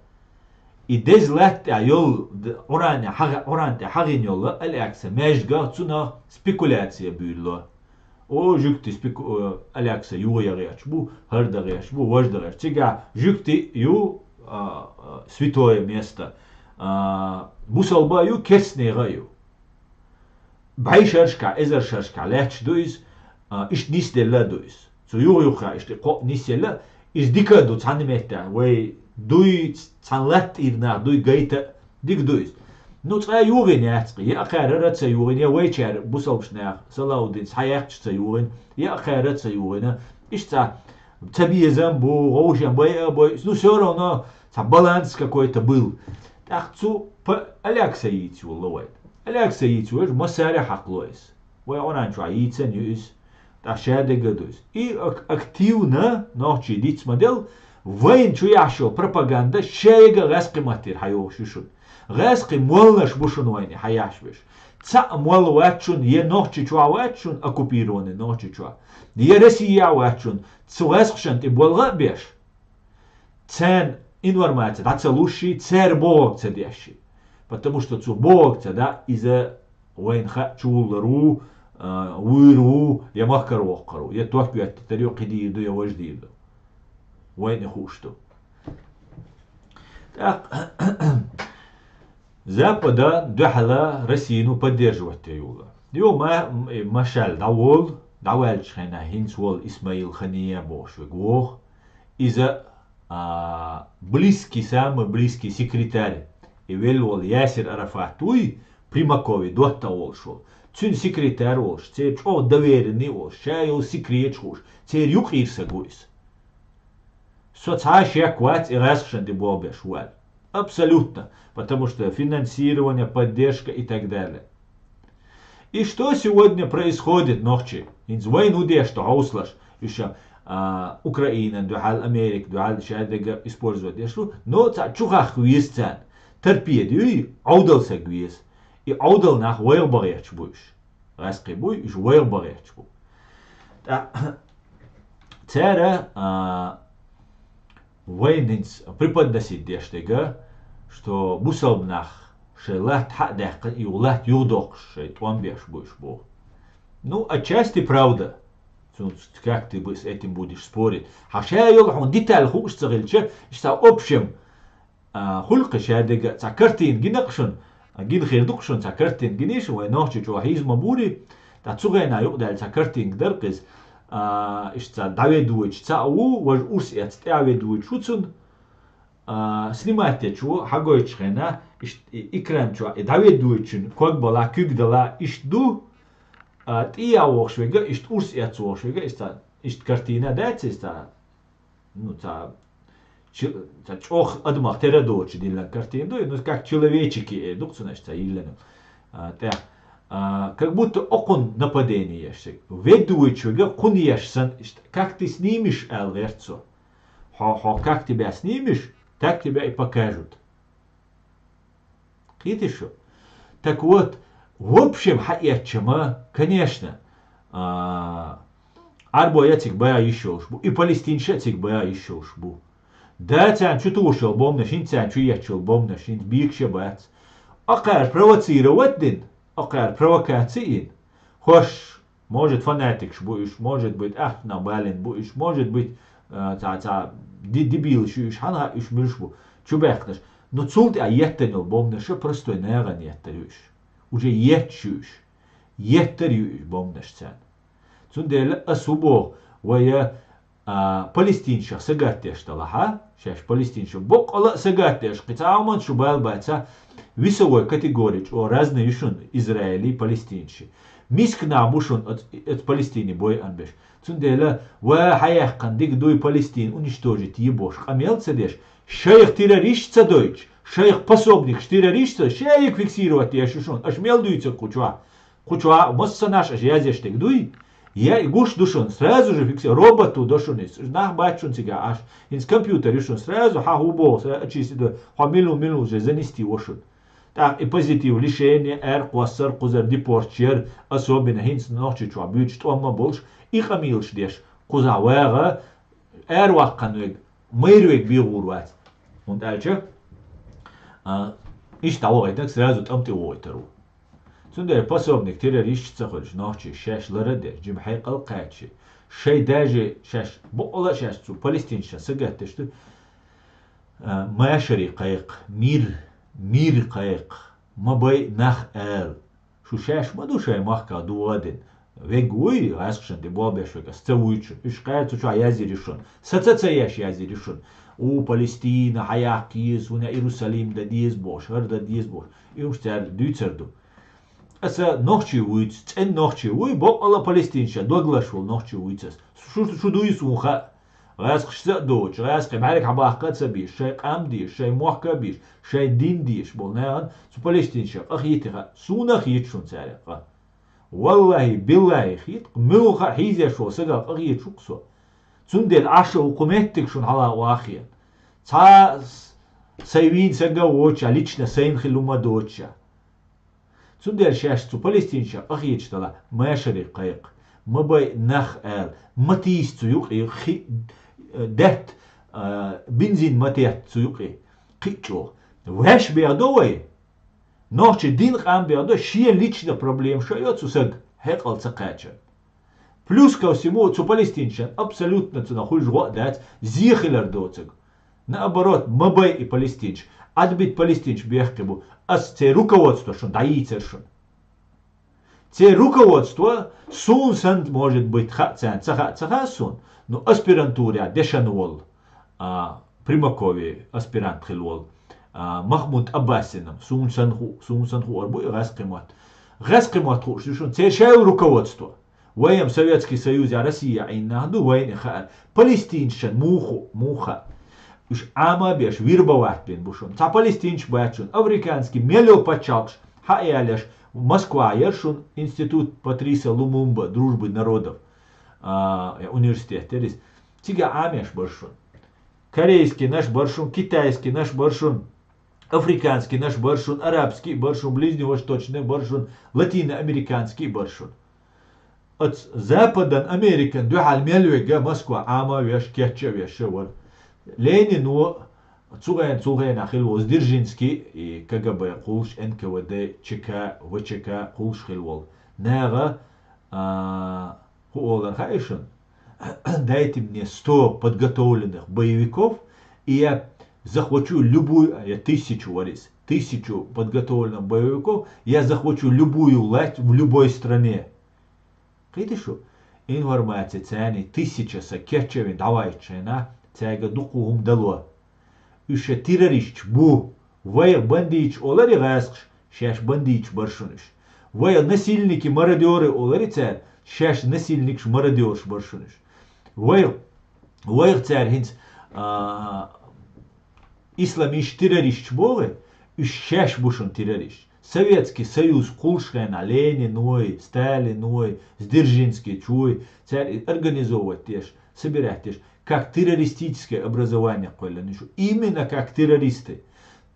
и дезлет айол оранте хагиньола, алякса, межга цуна спекуляция бюлла. О, жукти алякса югаяч, бу хардагач, бу вождагач. Тига жукти ю святое место. Бусалба ю кеснегаю. Байшаршка, эзершаршка, леч дуис, иш нисдела дуис. Цу ююха, иш нисдела, иш дикаду цанемета, вей дуй цанлат ирна, дуй гайта, дик дуис. Ну, цай юрин яцки, я ахара ца юрин, я вейчар бусалбшнях, салаудин, цаяхч ца юрин, я ахара ца юрина, иш ца табиезам бу, роушам, бой, ну все равно, ца баланс какой-то был. Так, цу, алякса яйцу ловит. Алякса яйцу, масаря хаклоис. Вей оранчу, яйца нюис, та шаде гадуис. И активно, ночи диц модель, вейн чуяшо пропаганда, шейга раски матир, хайо шушун. Раски молнаш бушун вайни, хаяшвиш. Ца мол ватчун, е ночи чуа ватчун, оккупированы ночи чуа. Е Россия ватчун, цуэскшан и болга беш. Цен информация, да целуши, цер бог цедящий. Потому что цу бог цеда из-за вейнха чулру, уиру, я махкар вохкару. Я тохпи аттарю кидиду, я вождиду. Вейн хушту. Так, Запада духала Россию поддерживать юга. Ё машал давал чхена хинцвол Исмаил Хания бош вегох из-за самый близкий секретарь Ивелвол Ясир Арафатуй Примакови дотта волшо. Цун секретарь волш, цер чо доверенный волш, чаял секрет волш, цер юг ирса гуис. Соцхаща квать и расшен де бобеш вал. Абсолютно. Потому что финансирование, поддержка и так далее. И что сегодня происходит ночи? Инз войну де что ауслаш еще Украина, дуал Америка, дуал шадега использовать дешу, но ца чухах висцан. Терпедию и аудался гвис. И аудал нах вайлбаряч буш. Раски буй, и вайлбаряч бу. Цера войнинс преподносит дештега, что бусалбнах шелат хадах и улат юдок шейт он беш буш бу. Ну, отчасти правда. Как ты с этим будешь спорить? Хашайол он деталь хуш царильче, что общем хулка шадега ца картин гинакшун, гин хирдукшун ца картин гиниш, вой нохчи чо хиз мабури, та цугайна юдал ца картин гдаркыз, ишца даведуич ца вож ус яц даведуич шуцун, снимайте чо хагойчхена, икран чо даведуичун, ког бала кюгдала ишду, тия вошвега, ишт ус яц вошвега, ишт картина дац, ну ца чох адмах терадочи дилла картину, ну как человечики дукцу значит иллену. Как будто окон нападение яшек. Ведуючего кун яшсан, как ты снимешь алверцо. Как тебя снимешь, так тебя и покажут. Видишь что? Так вот, в общем, конечно, Арбо я цик бая еще уж бу. И палестинша цик бая еще уж бу. Да цян чутушил бомна шин цян чуячил бомна шин бикше бац. Акар провоцировать дин. Акар провокации. Хош, может фанатик будешь, может быть ахнабалин будешь, может быть дебил шуш, хана иш миршбу. Чубехнаш. Но цулт а еттенил бомна ше простой наган еттерюш. Уже етчуш. Еттерюш бомнаш цян. Цундел асубо вая палестинша сагаттеш талаха. Шаш палестинша бок ала сагаттеш. Китауман шубал баца висовой категорич о разные ишун Израили и палестинши. Мискна мушун от Палестины бой анбеш. Цундела ва хаях кандик дуй Палестин уничтожить ебош. Хамел цедеш. Шейх террорист цадойч. Шейх пособник террорист. Шейх фиксировать я шушун. Аж мел дуйца кучва. Кучва мосса наш аж язештек дуй. Я и гуш душун сразу же фиксировать. Роботу душунис. Нах бачун цыга аж. Инс компьютер ишун сразу хахубо. Чисто хамилу же занести ошун. Так и позитив лишение квассар кузар депорчер особенно хинс ночи чуа бюджет омма больш и хамилш деш куза вера вакканвег мэрвег биурват. Und дальше ich того так сразу там ты ойтеру. Цундер пособник террорист цахольш ночи шаш ларадер джим хайкал качи. Шей даже шаш бола шаш цу палестинша сагатте что машари кайк мир кайк мабай нах эл шушаш мадушай махка дуадин вегуй расшен де бобешвека сцауич ишкает чу язиришон сацацаяш язиришон у Палестина хаякис у на Иерусалим да диес бош да диес бош и устер дюцерду аса ночи уйц цен ночи уй бок ала палестинша доглашул ночи уйцас шу дуис уха راس خشتا دوش راس كمالك حباقات سبيش شيء قام ديش شيء موحكا بيش شيء دين ديش بولناهن سو بالشتين شق أخيتها سونا خيت شون سارقة والله بالله خيت ملوخا حيزة شو سقا أخيت شقصو سندل عشا وقمتك شون على واخيا تا سيوين سقا ووشا ليشنا سين خلوما دوشا سندل شاش سو بالشتين شق أخيت شتلا ما شريق قيق ما باي نخ آل ما تيستو يقي ده بنزين ماتيات سوقي قيتشو وهش بيادوي نوش دين قام بيادو شيء лично проблем شايот сусаг هيقل سقاچا плюс ко всему цу палестинчан абсолютно цу нахуй жвадать зихилер доцег наоборот мабай и палестинч адбит палестинч бехкебу ас те руководство шон даицершон те руководство сун санд может быть хацан цаха сун но аспирантура дешанвол Примакови аспирант хилвол Махмуд Аббасином сун санху арбу раскимат хуш шун те шау руководство воем Советский Союз а Россия иннаду войны ха палестинчан муха уж ама беш вирбовать бен бушон та палестинч бачун африканский мело пачакш хаялеш Москва ершун институт Патриса Лумумба дружбы народов университет терис тига амеш баршун корейский наш баршун китайский наш баршун африканский наш баршун арабский баршун ближневосточный баршун латиноамериканский баршун от запада Америка духал мелвега Москва ама веш кетча вешевар Ленин цугаен ахил Воздержинский и КГБ кулш НКВД ЧК ВЧК кулш хилвол нага хуолар хайшин дайте мне 100 подготовленных боевиков и я захвачу любую, я 1000 подготовленных боевиков, я захвачу любую власть в любой стране. Видишь, информация цены 1000 сакетчевин давайчена цега духум дало. Еще террорист бу, вая бандич олари гаск, шеш бандич баршуниш. Вая насильники мародеры олари царь, шеш насильник мародерш баршуниш. Вая царь хинц исламиш террорист боге, и шеш бушун террорист. Советский Союз Кулшена, Ленин, Сталин, Сдержинский, Чуй, царь организовывать тешь, собирать тешь. Как террористическое образование, именно как террористы.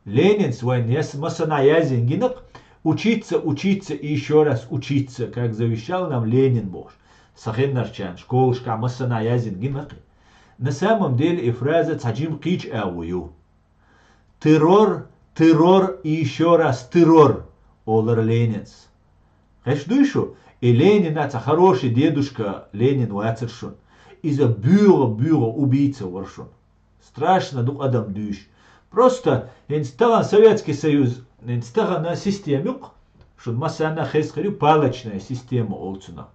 Ленин свой учиться и еще раз учиться, как завещал нам Ленин Бож. сахеннарчан, школшка, массана язин гинмакы. На самом деле и фраза цаджим кич аую. Террор, террор и еще раз террор. Олар Ленинс. Хэшдушу? И Ленин это хороший дедушка Ленин уацершун. Из-за бюро убийца воршун. Страшно дух адам дюш. Просто инстаган Советский Союз, инстаган системюк, что массана хэсхарю палочная система олцуна.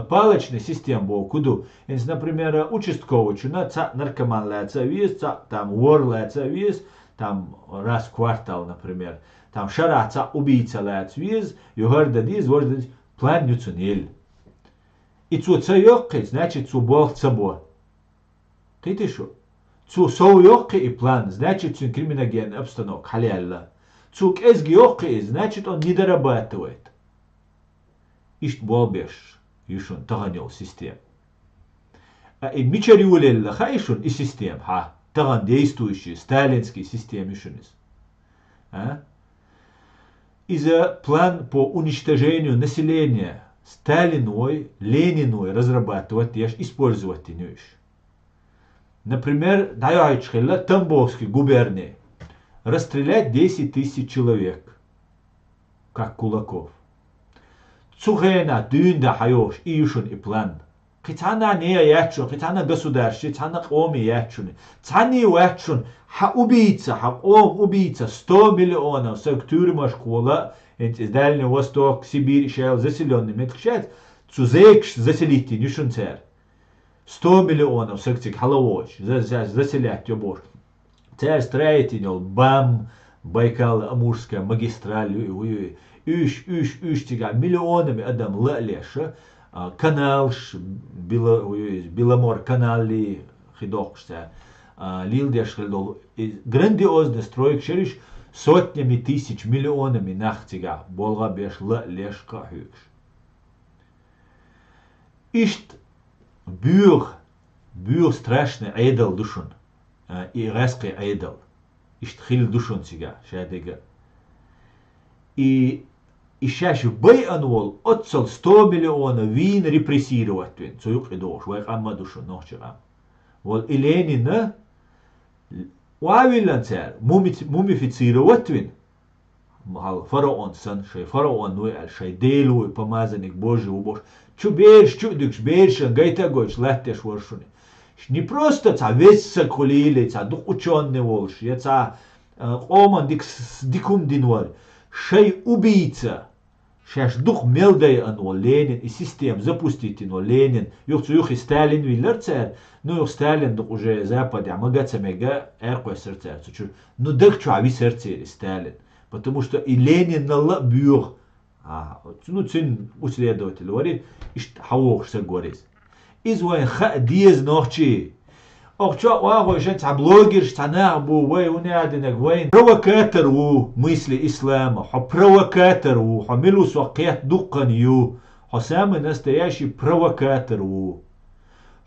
Палочная система был куду. Например, участковый чуна, наркоман лэца виз, там вор лэца виз, там раз в квартал, например. Там шараца убийца лэц виз, югарда диз, ворда план нюцунель. И цу цайокки, значит, цу бол цабо. Ты шо? Цу соуёкки и план, значит, цу криминогенный обстановок, халялла. Цу кэзгиёкки, значит, он не дорабатывает. Ишт болбеш. Юшун таганил систем. И мичариулелла хайшун и систем, ха, таган действующий сталинский систем юшунис. Из-за план по уничтожению населения Сталиной, Лениной разрабатывать и использовать не. Например, Дайчхелла, Тамбовской губернии, расстрелять 10 тысяч человек, как кулаков. Цухена, дюнда хайош, ишун и план. Китана не ячун, китана государство, китана коми ячун. Цани ячун, убийца, убийца, 100 миллионов, сектурма школа, из Дальнего Востока, Сибирь, шел заселенный. Меткшать, цузекш заселить, нишун цер. 100 миллионов, сектик халавоч, заселять, ёбош. Цер строительный, БАМ, Байкал, Амурская, магистраль, Үш тига миллионами адам лалеша канал Беломор канали хидокшся лилдеш хидол грандиозный стройк шериш сотнями тысяч миллионами нахтига болга беш лалешка хюкш. Ишт бюр страшный айдал душун и раский айдал. Ишт хил душун тига шадига. И сейчас бей анвол отцел 100 миллионов вин репрессировать вин. Цуюк и дош, вайк амма душу нохчера. Вол и Ленина уавилан цер мумифицировать вин. Мал фараон сан, шей фараон нуй аль шей делуй помазанник Божий убош. Чу берш, чу дикш бершан гайта гойш латтеш воршуни. Не просто ца весса колили, ца дух ученый волш, я ца оман дикум динвар. Шей убийца. Шеш дух мелдай анвол Ленин и систем запустить но Ленин. Юх и Сталин виллерцер, ну юх Сталин дух уже западе, а магаца мега эркой сердцер. Ну дых чуави сердцер Сталин. Потому что и Ленин на бюр. Ну цин уследователь говорит, и хауохся говорит. Извоин ха диез нохчи. Охчо вахо шен ца блогер штанах бу вей унядинек вейн провокатор у мысли ислама, хо провокатор у, хо милус вакият дуккан ю, хо самый настоящий провокатор у.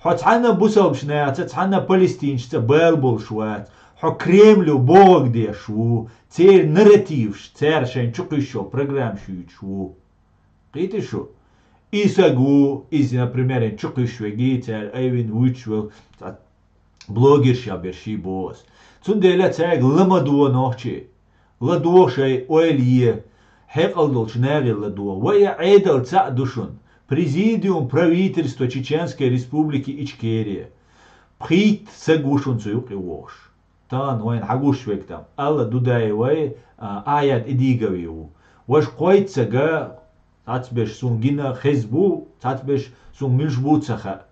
Хо цана бусал шнеяца, цана палестиншца белбол шват, хо Кремлю бог дешу, цер нарратив, цер шен чукишо, программ шучу. Кити шо? Исагу, из, например, чукишо гитер, Эйвин Вучвел, блогерша берши бос. Цунделя цег ламадуа нохчи. Ладуа шей оэлье. Хекалдол шнери ладуа. Вая эйдал ца душун. Президиум правительства Чеченской Республики Ичкерия. Пхит сегушун цуюк и вош. Тан вайн хагушвек там. Алла дудай вай аят идигавиу. Ваш койт цега цацбеш сунгина хезбу, цацбеш сунг милшбу цаха.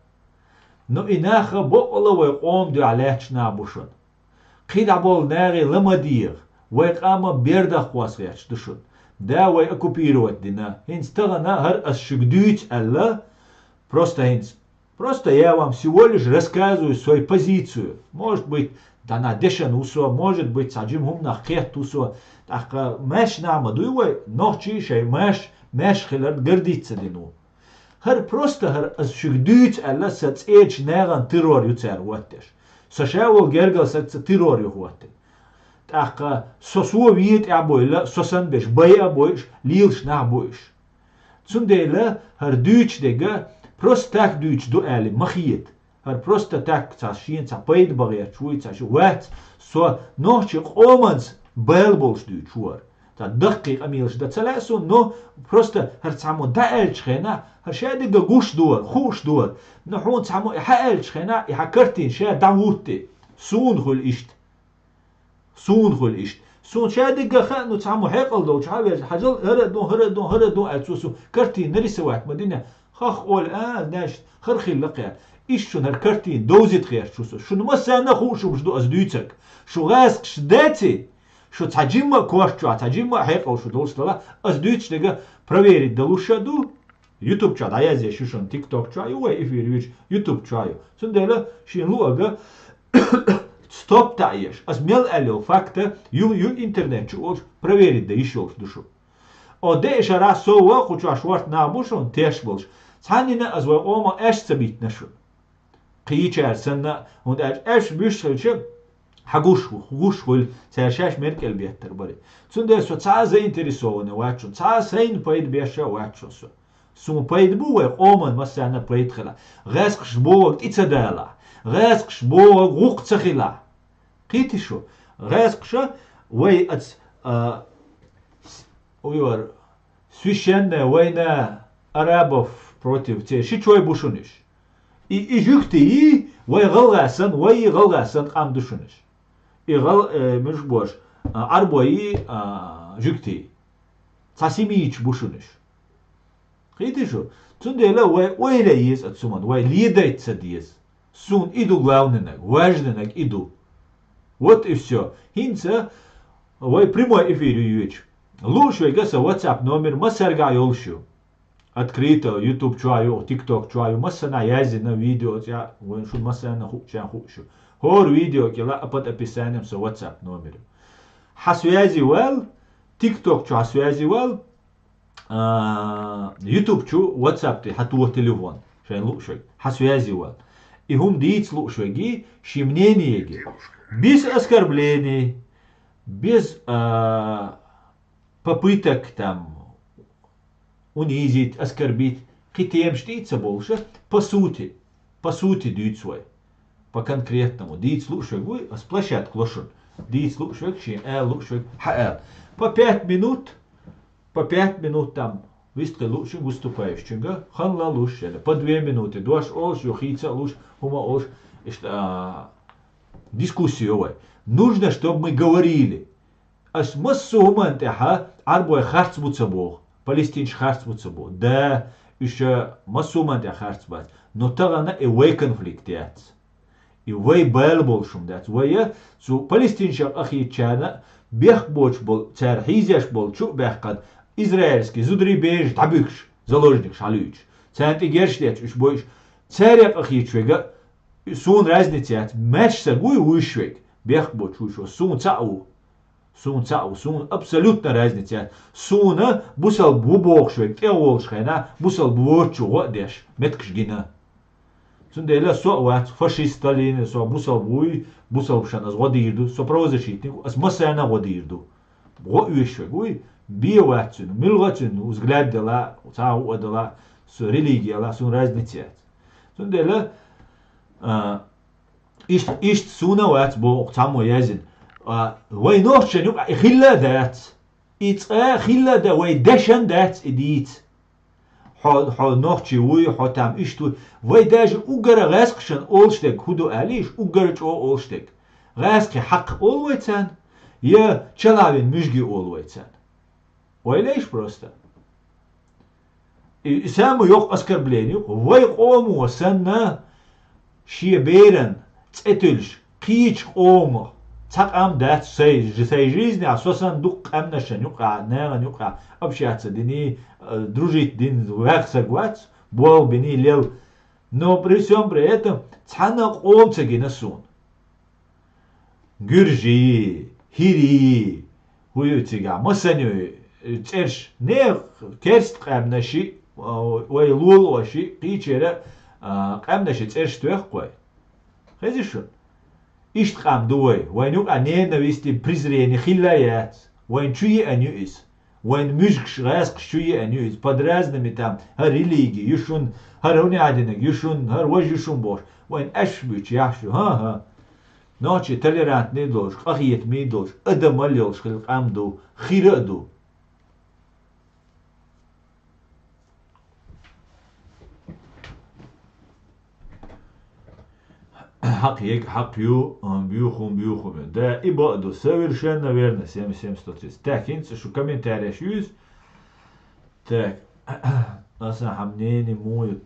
Но инаха бооловой ом ду алехч набушун. Кида бол нари ламадир, вай кама берда хвасвяч душун. Да вай оккупировать дина. Хинс тагана хар асшигдуть Алла. Просто я вам всего лишь рассказываю свою позицию. Может быть, дана дешан усо, может быть, саджим хум на хет усо. Так мэш намаду вай нохчи шей мэш хилар гордиться дину. Хар просто хар асшигдуть Алла сацэч наган террор юцер ваттеш. Сашавол гергал сац террор юхваттеш. Так сосуо виет абойла сосан беш бай абойш лилш на абойш. Цундейла хар дюч дега просто так дүйч до эли махиет. Просто так ца шин ца пейд багер чуй ца шу ват со ночи оманс белболш дүйчуар. Та дقيق اميلش دا цалесу но просто цаму даэлч хена شادي جوش دور خوش دور نحون تعمو يحقل شخنا يحكرتين شا دعوتي سون خل إشت سون شادي جخا نو تعمو حقل دو تعاوز حجل هردو أتسوسو كرتين نري سوات مدينة خخ أول ناش خرخي لقيا إيش شو نركرتين دوزيت خير شو نمسانا خوش وبجدو أزدويتك شو غاسق شداتي شو تعجيما كوارشو تعجيما حقل شو دولش لا أزدويتش لقى проверить دلوشا دو YouTube чат, а я здесь шишон TikTok чаю, эфир вич YouTube чаю. Сундела шин луага стоп таеш. Аз мел алел факта ю интернет чу проверить да еще душу. О де шара сова куча шварт на бушон теш болш. Цанина аз ва ома эш цабит нашу. Киичер сенна und эш бюшелче хагуш хул цершаш меркел беттер бари. Сундела со ца заинтересованы вачу, ца сейн поид беша вачу со. سوم پاید بوه آمن مثلا پاید خلا غاسقش بوه ایتسدالا غاسقش بوه غوق تخلا قيتشو غاسقش وي ات ويور سويشن وينا арабов против те шичой бушуниш и жукти وي غلغاسن قام دشونش и гал миш бош арбои жукти цасимич бушуниш قيتشو تندلا ويلا يس اتسومان وي ليدرت سديس سون иду главненак важненак иду вот и все хинца вой прямой эфир юич лучше гаса WhatsApp номер масарга ёлшу открыто YouTube чаю TikTok чаю масана язи на видео я вон шу масана хуча хушу хор видео кела под описанием со WhatsApp номер хасвязи вал TikTok чу хасвязи вал YouTube чу WhatsApp ты хатуа телефон шайн лучше хасвязи вал и хум диц лучше ги шимнение ги без оскорблений без попыток там унизить, оскорбить. Хитем штица больше по сути дают свой. По конкретному. Дить слушай, вы с площадки лошадь. Дить слушай, чем лучше хаэл. По 5 минут там вистка лучше выступающим. Ханла лучше. По 2 минуты. Дуаш олш, юхица лучше, хума олш. Дискуссия. Нужно, чтобы мы говорили. Ас массу хумантеха арбой харцбуца бог. Палестинч харцбуца бог. Да, еще массу хумантеха харцбуца. Но тогда и вей конфликт яц. И вей бэл болшум яц. Вей су палестинчак ахичана бех боч бол цар хизяш бол чу бехкад израильский зудри беж табыкш заложник шалюч. Цанти герштеч уж бойш царяк ахичвега сун разница яц. Мэч сагуй уйшвег. Бех боч уйшо сун цау. Сун абсолютно разница. Суна бусал бубокшвек, теолшхена, бусал бворчу водеш, меткшгина. Сундела соат фашист Сталин, со бусал буй, бусал шаназ водирду, со правозащитник, ас масана водирду. Го уйшвек, уй биовацину, милвацину, взгляд дела, цау дела, со религия ла, сун разница. Сундела ишт суна вац бо цамо язин. وي نوشن يبقى خلا ذات خلا دا وي دشن ذات اديت حو نوشي وي حو تام اشتو وي داج اوغر غاسقشن اولشتك هدو عليش اوغرچ او اولشتك غاسق حق اولويتان يا چلاوين مشگي اولويتان وي ليش просто и саму yok оскорблению وي قومو سنة شي بيرن цетылш قيچ قومو цакам дат сей жизни асосан дук амнашан юка наган юка общаться дини дружить дин вахсагвац бол бини лел но при всем при этом цана қолцеги насун гюржи хири хуючига масаню церш не керст амнаши ой лулоши qичера амнаши церш твехкой хезишун Ишт хам дуой, войнук анена висти презрение хилаят, войн чуи анюис, وين مشكش غاسق شوية أنيوز под разными там религии يشون هونيادينك يشون وجه يشون بوش وين أشبيش يحشو ها نوچه толерант не долж أخيت مي долж أدم اليولش خلق أمدو خير أدو حق бьюхум. Да, и буду совершенно верно. 7730. Так, инца, что комментарий шьюз. Так, нас мнение мое.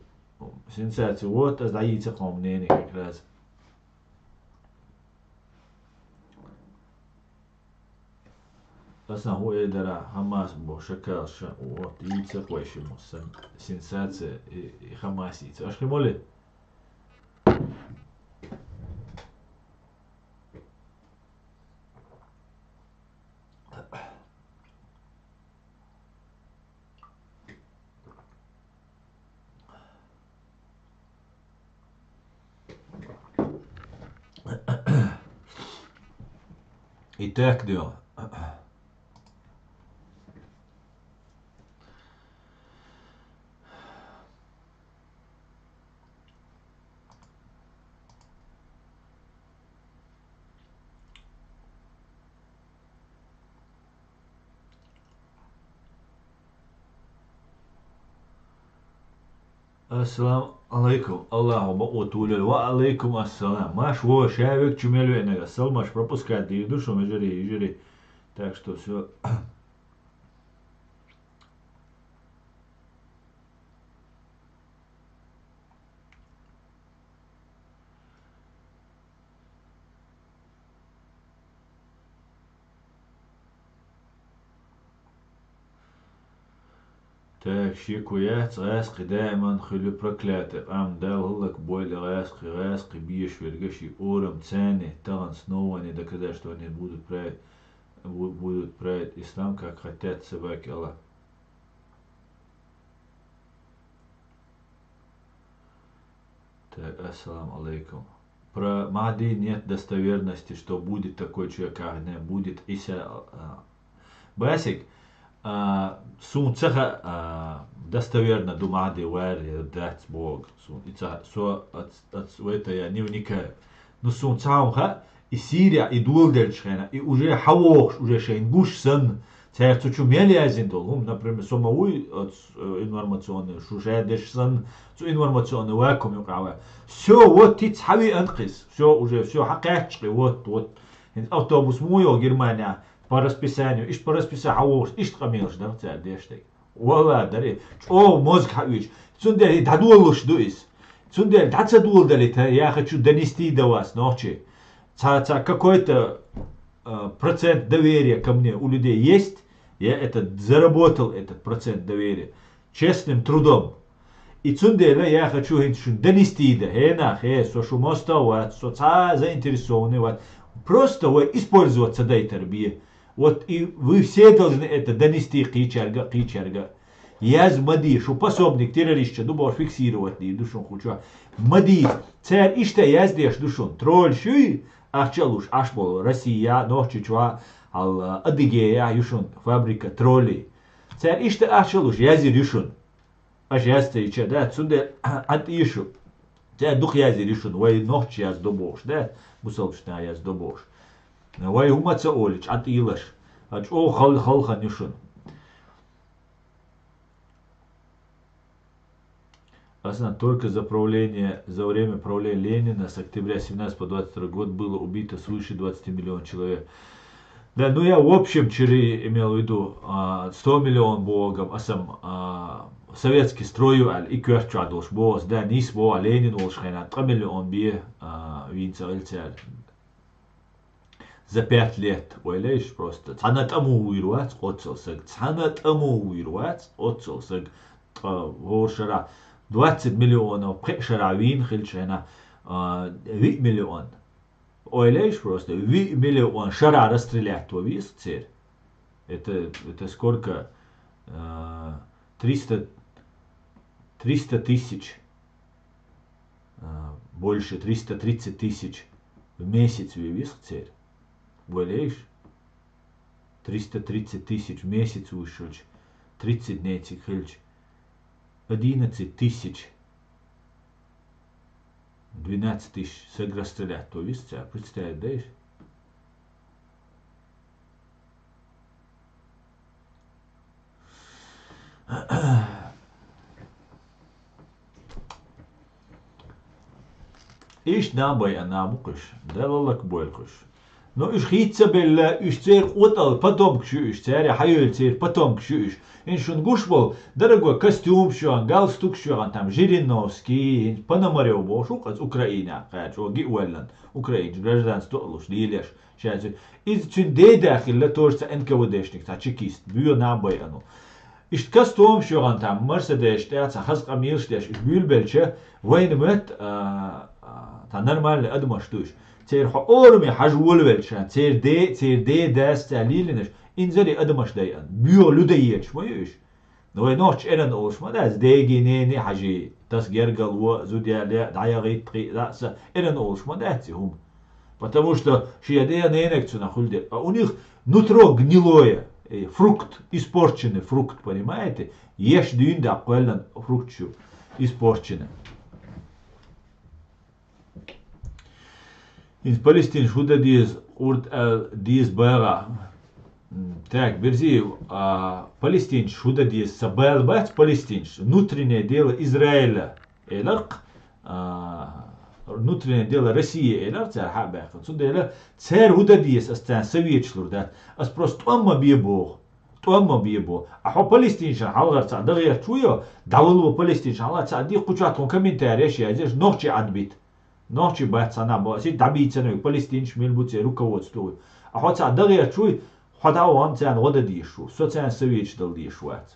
Сенсация. Вот, а сдается к мнение как раз. Нас هو يدرى حماس بو شكل вот яйца квашему сенсация и хамасица. Аж моле. Итак, да. السلام عليكم اللهم وتولى وعليكم السلام маш во шавик чумелю энега сал маш пропускать и душу межери так что все так شيكويات غاسق دائما خلو проклятый ам дал лак бойль غاسق бьешь вергаши ором цены таган снова не доказать что они будут править ислам как хотят собаки Аллах. Так, ассалам алейкум. Про Махди нет достоверности, что будет такой человек, а не будет Иса. Басик, сун цеха достоверно до Махди вари дать Бог. Сун ица со от это я не вникаю. Но сун цаумха и Сирия и Дулдерчхена и уже хавош уже шейн гуш сын. Цех цучу мелязин долгум, например, самой информационный шушедеш сын, цу информационный вакуум юкава. Все вот ти цави анкис, все уже все хакачки вот автобус мой Германия по расписанию, иш по расписанию хавош, иш камилш да цар дештек. Вала дари, о мозг хавич, цундер дадулуш дуис. Цундер дацадулдали, я хочу донести до вас ночи. Какой-то процент доверия ко мне у людей есть, я заработал этот процент доверия честным трудом. И цундела я хочу донести до хена, со шумоста, заинтересованный, просто использоваться дай тербие. Вот и вы все должны это донести кичарга. Я мади, что пособник террориста, дубаш фиксировать, душон хочу. Мади, царь ишта я здесь душон, тролль шуй, Ахчалуш, Ашбол, Россия, Нохчичва, Адыгея, Юшун, фабрика троллей. Царь иште Ахчалуш, Язир Юшун. Аж ясте ича, да, цунде ат Ишу. Царь дух Язир Юшун, вай Нохчи яз добош, да, Бусалшна яз добош. Вай Умаца Олич, ат Илаш. Ач о халхан Юшун. Только за время правления Ленина с октября 17 по 22 год было убито свыше 20 миллионов человек. Да, ну я в общем имел в виду 100 миллионов богом, советский строю, и кверча долж бос, да, нис бо, Ленин волшхайна, 3 миллион бе, винца альцер. За 5 лет, ойлейш просто, цанат аму уирвац, отцелсаг, вошара. 20 миллионов шаравин хильчена 8 миллион. Ойлейш просто 8 миллион шара расстрелять то вис цель. Это сколько? 300 тысяч. Больше 330 тысяч в месяц вис цель. Ойлейш. 330 тысяч в месяц вышельч, 30 дней хельч, 11 тысяч, 12 тысяч саграстрелят, то есть, представь, да? إيش نابي أنا مقش دلالك بولكش نو إيش خيتة بالله إيش تير قطل بتوم كشوش تير حيول تير بتوم كشوش إن شون قوش بول درجوا كاستيوم شون галстук شون там Жириновский Пономарев был шук из Украины قاعد شو جي ولن Украинец гражданство луш лилеш сейчас из чундей дахил тоже энка водешник та чекист бью набай ану إيش كاستوم شون там مرسيدس تاع خاص قميص تاع بيل بلشة وين مت تا نرمال أدمشتوش تير حقورمي حجول بلشان تير دي داس تعليلنش إنزلي أدمش دايان بيو لديش ما يش نو نوش إرن أوش ما داس ديجي نيني حجي تاس جرجل وزوديا دعيا غيت قي داس إرن أوش ما داتي هم потому что шиядея ненекцу нахульде а у них нутро гнилое фрукт испорченный фрукт понимаете ешь дюн да квелен фрукт испорченный in Palästina huda dies bara так берзи Палестин huda dies sabal бат Палестин внутреннее дело Израиля эларк внутреннее дело России эларк цар хабах сюда цар huda dies астан советчлур да ас просто амма бибо а хо Палестин халгар цар дагер чуё давлу Палестин халгар цар ди кучат комментарий я здесь ночи отбит نوچی باید سنا باسی دبیتنوی پلستینش میل بوده руководствуй а хотя дагер чуй خدا وان цян вода дишу со цян совеч дал дишуат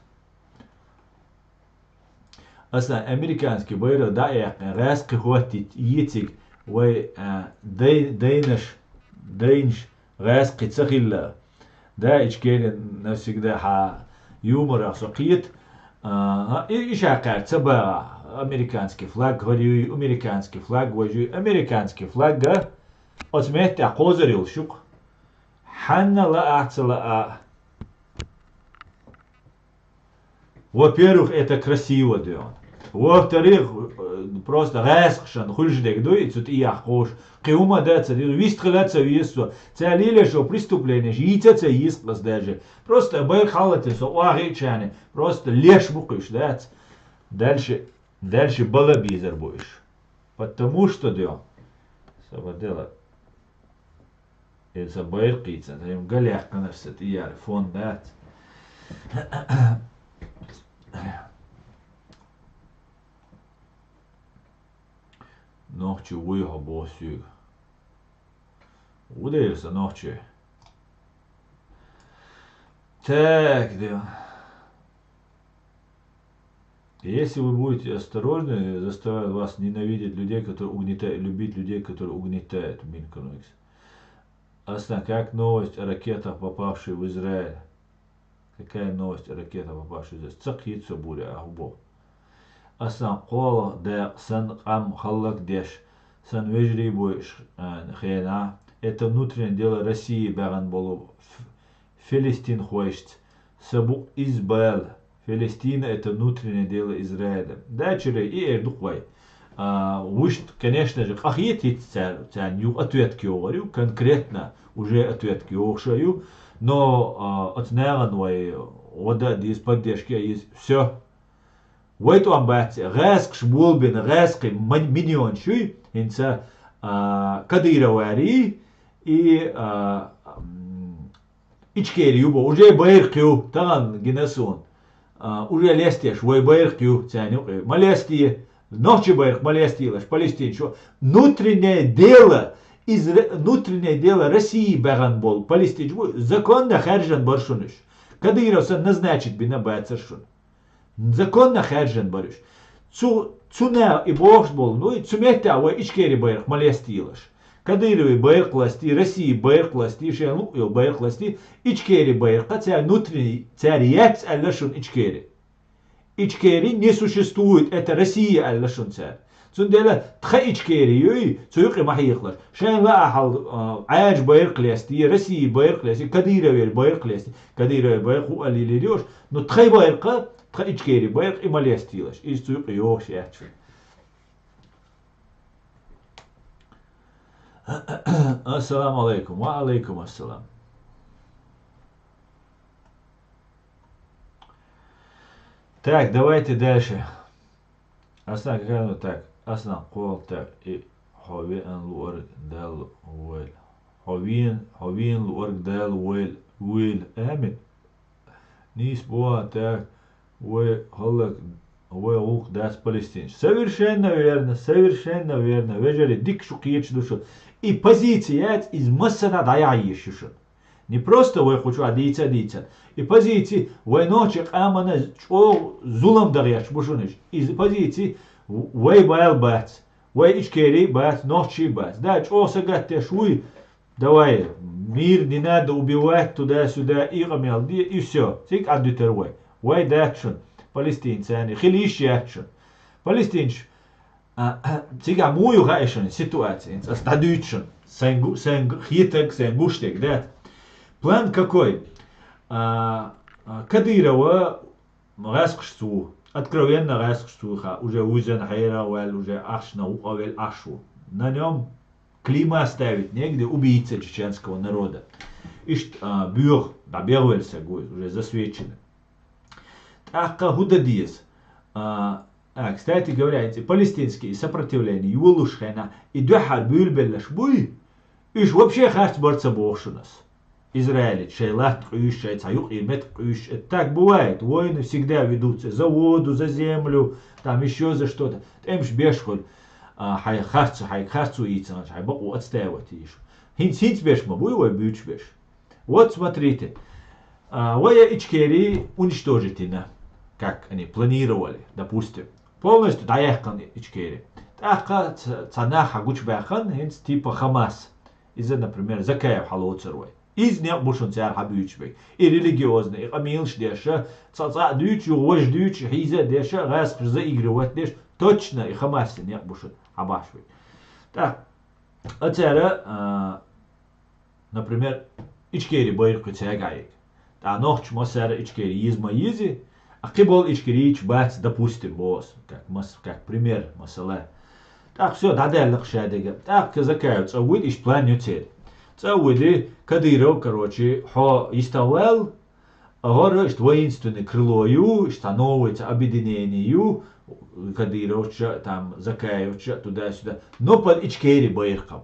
اصلا американский байрак да я раз хватит етик وي دينش раз قصخيلا да ичкелен навсегда ха юмор сокит ايش عقار تبع американский флаг говорю американский флаг говорю американский флаг отметь قозرил шук حنا لا اعتلا во-первых это красиво да во-вторых просто расхшан хуждек дует тут и ахош قيوما даться вист хлаца висо целили что преступление жица есть даже просто бай халаты со уагичане просто леш мукыш да дальше балабизер будешь потому что да савадела это байркица им галях конечно ты яр фон да ночью выехал босик ударился ночью так да если вы будете осторожны заставят вас ненавидеть людей которые угнетают любить людей которые угнетают Минконекс Aslan, как новость о ракетах, попавшей в Израиль? Какая новость о ракетах, попавшей в Израиль? Цакхитсо буря, ахбо. Aslan, қол да сан қам халлак деш, сан вежри бойш хена. Это внутреннее дело России, бәрін болу. Филистин хойшт. Сабук Избаэл. Филистина это внутреннее дело Израиля. Дачеры и эрдуквай. Вышт, конечно же, ахьетит цяню ответки говорю, конкретно уже ответки ошаю, но от наверное вода из поддержки есть все. В этом амбате резк шбулбин резк миллион шуй инца Кадыровари и ичкери юбо уже байркю таган генесон уже лестеш вой байркю цяню малестие Ночи байрк малестилаш Палестин что внутреннее дело России бәрін бол Палестин законно харжан баршуныш Кадыровса назначит бина бәцершун законно харжан барыш цуна и бог бол ну и цумета ой ичкери байрк малестилаш Кадыровый байрк власти России байрк власти шелу ил байрк власти ичкери байрк ця внутренний царь яц аллашун ичкери Ичкери не существует, это Россия аллашун царь. Цундела тхаичкери юй, цуюки махиклаш. Шен лахал аж байрклести, России байрклести, Кадировер байрклести, Кадировер байрку алилидёш, но тхай байрка, тхаичкери байрк и малестилаш. Из цуюки ёш яхчу. Ассаламу алейкум, ва алейкум ассалам. Так, давайте дальше. Асна какая так. Асна қол так и ховин луарг дал уэл. Ховин луарг дал уэл амин. Нис боа так уэ холлак уэ ух дас палестинч. Совершенно верно. Вежали дик шукиеч душу. И позиция из массана даяющушу. Не просто уэ хочу адийца. И позиции войночек амана чо зулам дарьяч бушунич. Из позиции вой байл бац, вой ичкери бац, ночи бац. Да, чо сагаттеш уй, давай, мир не надо убивать туда-сюда, игамел, и все. Сик аддютер вой. Вой датшун, палестинцы, они хилищи ятшун. Палестинч, сига мую гайшун ситуация, стадючун, сен хитек, сен гуштек, да. План какой? Кадырова раскшту, откровенно раскштуха, уже узен хайравал, уже ашна уавел ашу. На нем клима ставить негде убийца чеченского народа. Ишт бюр, да белвельса уже засвечены. Так худадиес. Кстати говоря, эти палестинские сопротивления, юлушхена и духар бюльбеллаш буй, иш вообще харт борца бошунас. Израиль, шейлат куш, цаюк и мет куш. Так бывает. Войны всегда ведутся за воду, за землю, там еще за что-то. Темш бешхоль, хай харцу яйца, хай боку отстаивать еще. Хинц бешма, буй бюч беш. Вот смотрите. Воя Ичкерии уничтожительно, как они планировали, допустим. Полностью доехал Ичкерии. Так цанаха гучбахан, хинц типа Хамас. Из-за, например, Закаев халоцервой. Из не бушун цар хабючбек. И религиозный, и камилш деша, цаца дюч, ювож дюч, хиза деша, газ заигрывать деш, точно и Хамасе не бушун хабашбек. Так, а цара, например, Ичкери байрку цагаек. А ночь масара Ичкери изма изи, а кибол Ичкери бац, допустим, босс, как пример масала. Так, все, дадел шадега. Так, Закаев, цауид иш план ютель. Цауиды Кадыров, короче, иставал, говорит, что воинственное крылою, становится объединению, Кадыров, там, Закаев, туда-сюда, но под Ичкери байркам.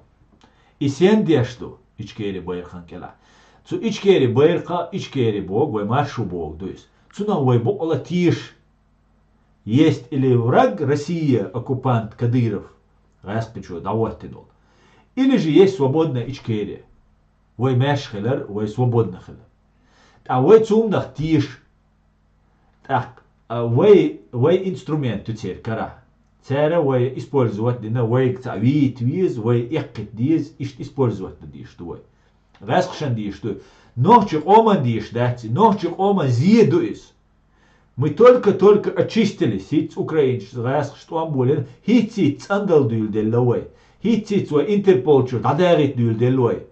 И сенде что, Ичкери байркам кела. Цу Ичкери байрка, Ичкери бог, вой маршу бог, то есть, цуна вой бог ола тиш. Есть или враг Россия, оккупант Кадыров, распичу, довольтинул. Или же есть свободная Ичкерия. Вой мешхелер, вой свободный хелер. А вой цумнах тиш. Так, вой инструмент теперь кара. Цера вой использовать дина, вой кцавит виз, вой эккет диз, использовать диш твой. Раскшан диш твой. Нохчик оман диш дати, нохчик оман зидуис. Мы только очистились, хит украинцы, раскшту амбулен, хит цандал дюль деллавой. Хит свой Интерпол чу, тадарит дюль деллой.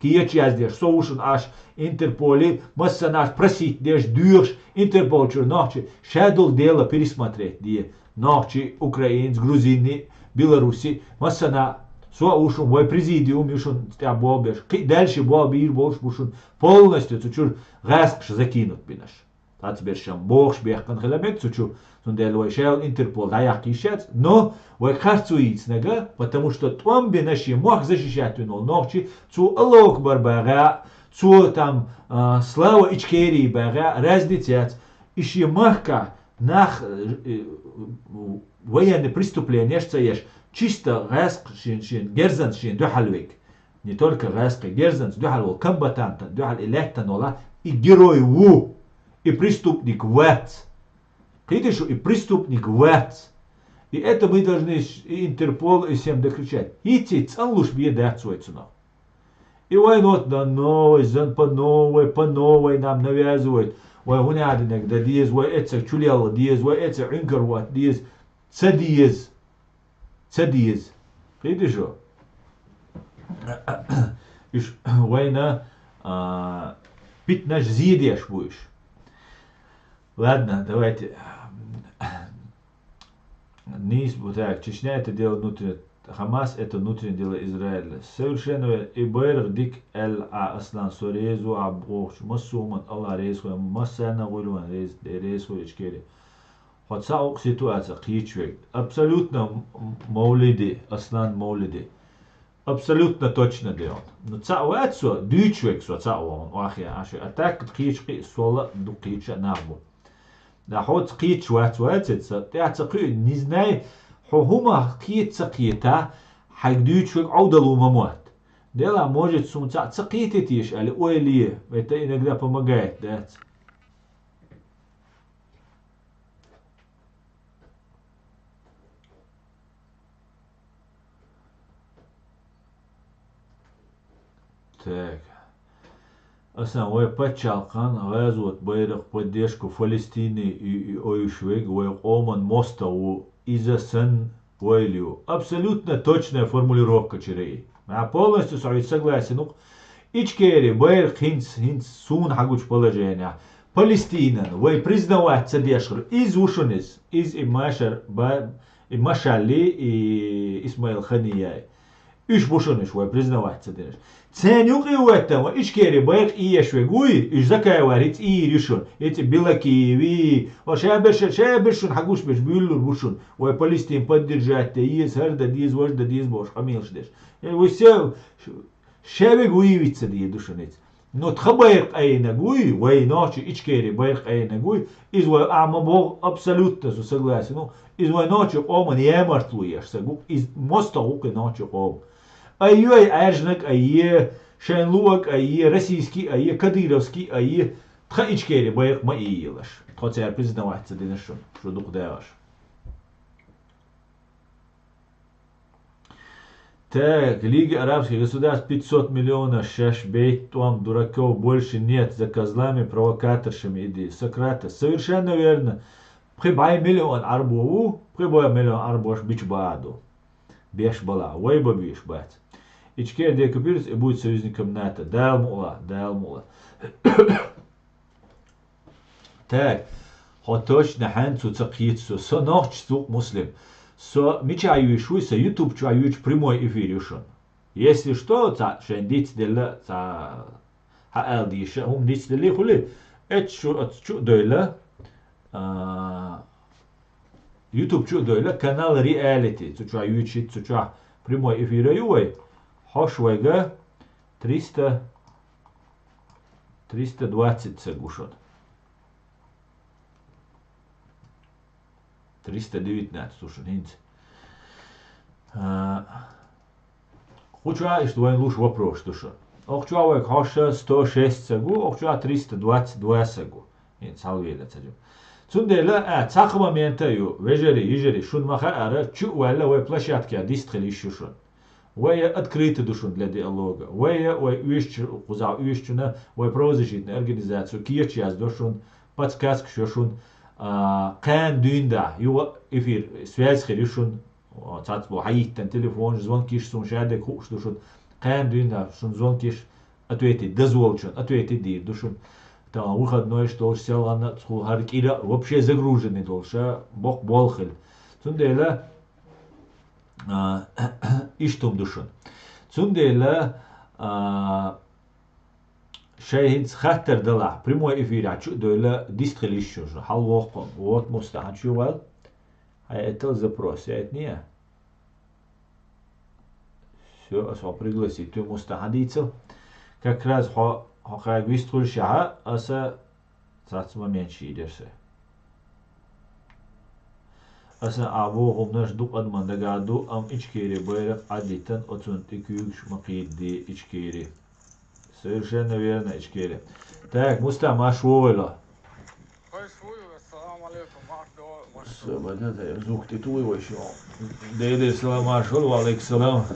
Киеч яздеш, соушен аш Интерполи, масса наш просить деш дюрш, Интерпол чу, нохчи, шадул дело пересмотреть, die, нохчи, украинц, грузины, белоруси, масса на, соушен, мой президиум, юшен, стя бобеш, дальше бобир, больше бушен, полностью, цучур, раскш закинут бинаш. А теперь шам богш бехкан хелабек, цучур, Сунделой шел Интерпол, да я кишец, но вы харцуиц нега, потому что там бы наши мог защищать винол ночи, цу алок барбара, цу там слава Ичкерии бара, раздетец, ищи махка нах военные преступления, что ешь чисто раск шин герзан шин духалвик, не только раск герзан духалвол комбатанта, духал электанола и герой ву и преступник вэц. Видишь, и преступник вэц. И это мы должны и Интерпол, и всем докричать. Идти, цанлуш бьедать свой цену. И войну на новой, по новой нам навязывают. Ой, гунядинек, да диез, ой, это чулел, диез, ой, это инкерват, диез, цадиез. цадиз. Видишь? Иш война пить наш зидешь будешь. Ладно, давайте. Низ, вот так, Чечня это дело внутреннее, Хамас это внутреннее дело Израиля. Совершенно и байрах дик аслан сорезу абох масуман Аллах резху масана гулюан резху ичкери. Хотя ситуация кичвек. Абсолютно маулиди, аслан маулиди. Абсолютно точно дело. Но цауэцо дючвек со цауан ахия аши. А так кички сола ду кича набу. Да ход кич ватватца тяцқи не знай хума кицқита хагдючвек аудалу мамот. Дело может сумца цқититиш али ойли. Это иногда помогает, да. Так. Основной подчалкан газут байрах поддержку Палестины и Ойшвег, Оман Мостову изасан Уэлью. Абсолютно точная формулировка черей. Я полностью согласен. Ну, ичкери байрах хинц сун хагуч положения. Палестина, вы признавать цадешр из ушунис, из Имашали и Исмаил Ханияй. Иш бушуниш, вы признавать цадешр. Ценюк и у этого, ичкери байк и ешвегуи, иш закаеварить и решен. Эти белаки, шабершун, хагуш беш бюллур бушун. Ой, Палестин поддержать, есть харда, диз вожда, диз бош, хамилшдеш. Вы все шабегуи вица ди душунец. Но тхабайк айнагуи, вай ночи, ичкери байк айнагуи, из вай амабог абсолютно согласен. Ну, из вай ночи оман емартлуешься, из моста уки ночи ом. Айой ажнак, айе шенлуак, айе российский, айе кадыровский, айе тхаичкери байк маиилаш. Хотя я признаваться динашун, что дух даешь. Так, Лига арабских государств 500 миллионов шашбейт, там дураков больше нет, за козлами, провокаторшами иди. Сократа, совершенно верно. Прибай миллион арбову, прибай миллион арбош бичбаду. Беш бала, вайба биш бать. Ичкер декупируется и будет союзником НАТО. Дал мула. Так, хоточно ханцу цакицу, со ночцу муслим. Со мечаюшуй, со YouTube чаюч прямой эфир юшон. Если что, ца шендиц дела, ца хаэлдиша, диц дели хули, чу дойла, YouTube чу дойла, канал реалити, цуча ючи, цуча прямой эфир юй. Хошвега 320 сегушот. 319, слушай, нинц. Хоча, что он лучше вопрос, что что. Охчуа хоша 106 сегу, охчуа 322 сегу. Нинц, халведа цадю. Цундела, цах момента ю, вежери, шун маха ара, чу уэлла уэ площадке, дистрели шушун. Вая открытый душун для диалога. Вая уищuna, вая правозащитную организацию, кирчас душун, подсказка шушун, кан дюнда, его эфир, связь херишун, цацбо, хаиттан, телефон, звонкиш, сун шадек, хуш душун, кан дюнда, шун звонкиш, ответить, дозволчун, ответить дир душун. Там выходной, что сел она, схулхарик, или вообще загруженный должен, бог болхель. Цундела, иштум душун. Цундела шейхинц хаттер дала прямой эфир ачу дойла дистрелищу же халвохком вот мустахан чувал а это запрос это не все осо пригласить ты мустахадицел как раз хо как виструль шаха аса цацма меньше идешься аса авогом наш дук адман дагаду ам ичкери байрак адитан отун тикюш макидди ичкери. Совершенно верно, ичкери. Так, Муста, машвовела. Собада, звук ты твой вообще. Дейдер салам ашвол, алейк салам.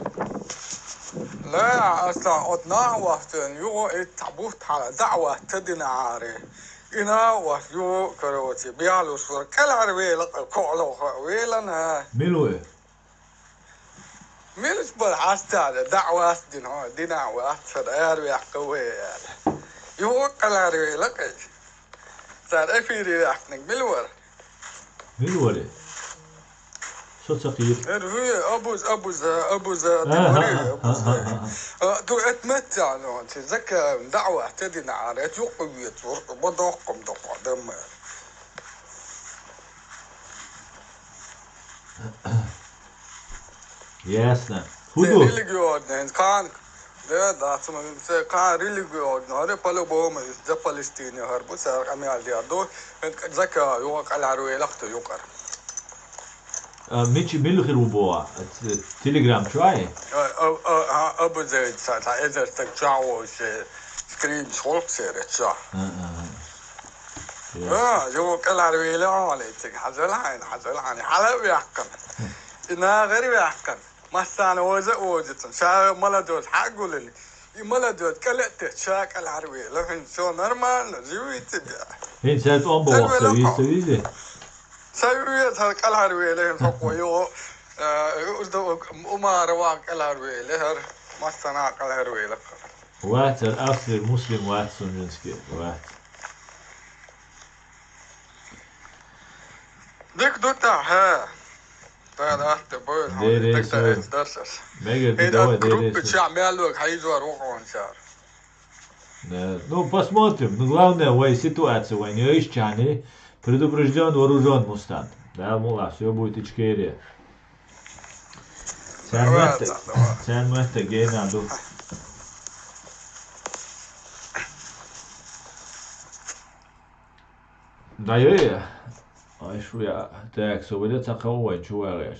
لا أصلا أتنا وقتن يو التعبوت على دعوة تدنا عاري إنا ويو كروتي بيالو شور كل عربي لق كولو ويلنا ملوه مش بالحاسة دعوة دينا وأحسن أروي قوية يوقع الأروي لك صار أفيري أحنك بالور بالوري صوت صغير. أروي أبوز ها ها دوري ها أبوز ها ها. تو أتمتع نون تذكر دعوة تدينا عارف يقوي بدقم دم Jasne. Se Hudo. religion kan ده som kan religion هذا بلو بوم ده فلسطيني هربو سار أمي على دو ذكا يوق على عروي لقط يقر Michi Milchir Uboa. Telegram try. أبو زيد ساعة إذا تجاوز سكرين شولك سير تجاه يوق على عروي لا عليك حزل عين حلو يحكم إنها غير يحكم ما سان وزت شا ملدود حقول لي ملدود كلت شاك العروي لكن شو نورمال زيوي تبع Heen zei het onbewacht, zo is het. سويت هالك العروي لهم فوق يو وما رواق العروي لهر ما صناق العروي لك Wat er achter moslim wat zo'n jinske. Wat. ديك دوتا ها هذا أحد بقول ديك درسس Mega إذا давай جروب дерется. بتشعمل لك حيزوا روحه شهر Ну, посмотрим. Ну, главное, в этой ситуации, в нее исчане, предупрежден, вооружен мустант. Да, мула, все будет Ичкерия. Sen mühte gene du. Da je. Ay şu ya. Tak, so wird jetzt auch ein Chuel.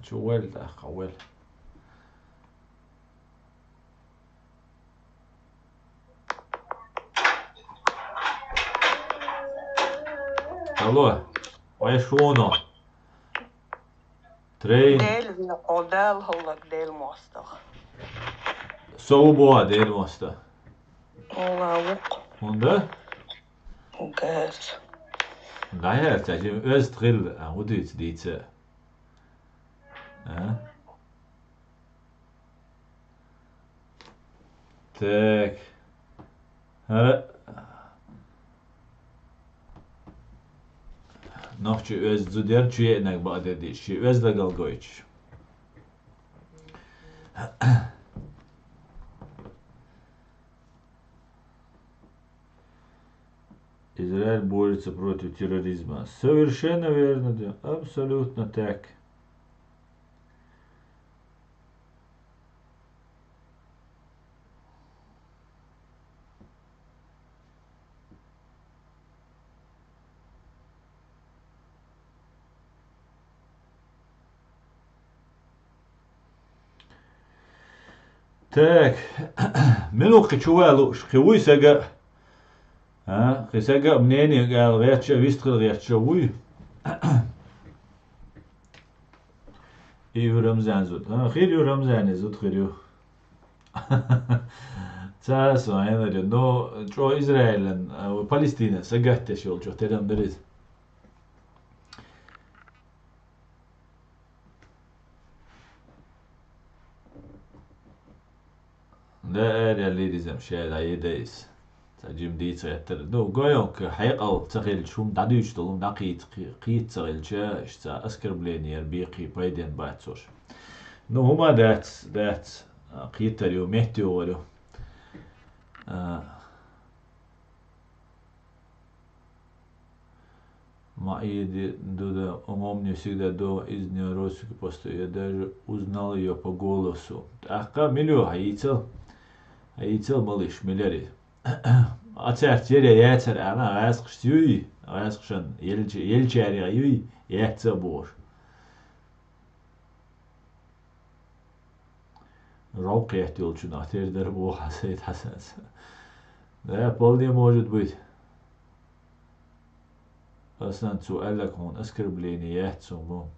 Chuel da, Chuel. Alô? Ay şu ono. Train. Del qodal hollak del mostar. Soğu boğa değil mi usta? Ola vuk Onda? gaz. Daher, tak je öz trill aan hoe dit dietse. Tak. Ha. Nog je öz zuder çüye enak ba dedi. Şi öz da galgoyç. Израиль борется против терроризма. Совершенно верно, да. Абсолютно так. Так, минутка чувалу, шхивуй сага. Хисага мнение гал реча вистрил реча уй. И Рамзан зуд. Хирю Рамзан зуд хирю. Цас вайна но чо Израилен Палестина сагатте шол чо терам дерез. Да реали дизем шеда يديس تجيم دي تغير دو قايوك حيقل تغيل شوم دادوش دلوم دقيت قيت تغيل شا اشتا اسكر بلينير بيقي بايدين باتسوش نو هما دات قيت تريو مهتيو ولو Ma i da omomnio всегда до из невротики просто я даже узнал ее по голосу. Така милю hayıtsal malış mileri. Açar çere yeter ana ayasqıştüy ayasqışan yelçeri ayuy yetsa bor. Раук яхтил чуна тердер бу хасет хасас. Да вполне может быть. أصلاً سؤالك هون أسكربليني يحتسون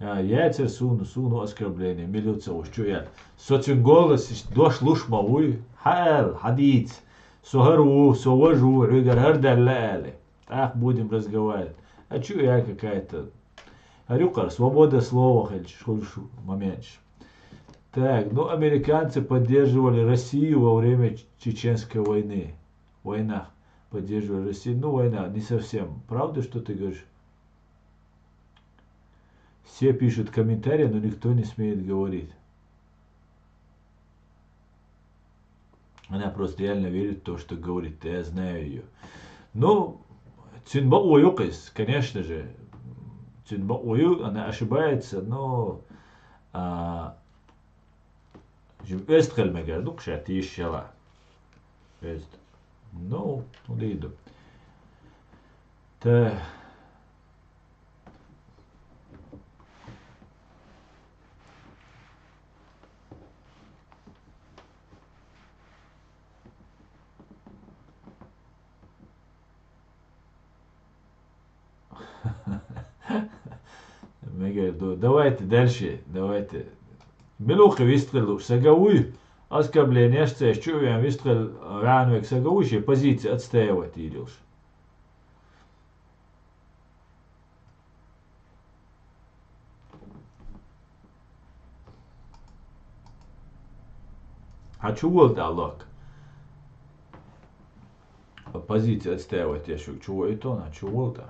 يا ياتر سونو أسكربليني مليو تسوش شو يعني سوتين جولس دوش لوش موي حال حديد سهرو سوجو عقر هردا لالي تاخ بودي مرز جوال أشو يعني كايت هريقر свобода слова خلش شو моментش Так, ну американцы поддерживали Россию во время Чеченской войны. Война. Поддерживали Россию. Ну, война, не совсем. Правда, что ты говоришь? Все пишут комментарии, но никто не смеет говорить. Она просто реально верит в то, что говорит. Я знаю ее. Ну, Цинба Уюкис, конечно же. Цинба Уюк, она ошибается, но... Östkel megerdük, se tíssela. Öst. No, lido. Te... Megerdük. Давайте дальше, давайте. Мелуха вистрелу, сагауй, оскорбление, что я чувствую, вистрел ранвек сагаующие позиции отстаивать идешь. Хочу вот аллок. Позиции отстаивать я шук. Чего это он, хочу вот.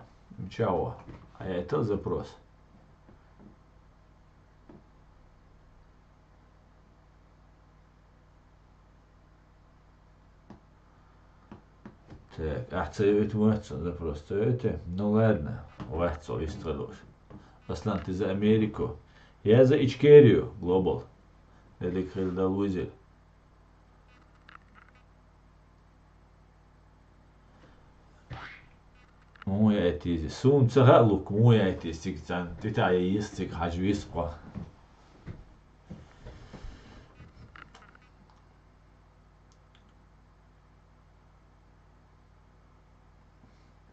Чего? А я это запрос. Так, отцеивать мыться запрос. Это? Ну ладно, ватцо вистрелуш. Аслан, ты за Америку. Я за Ичкерию, глобал. Эликрил Далузель. Мой айтизи. Сун цагалук, мой айтизи. Ты та есть, ты хажу испа.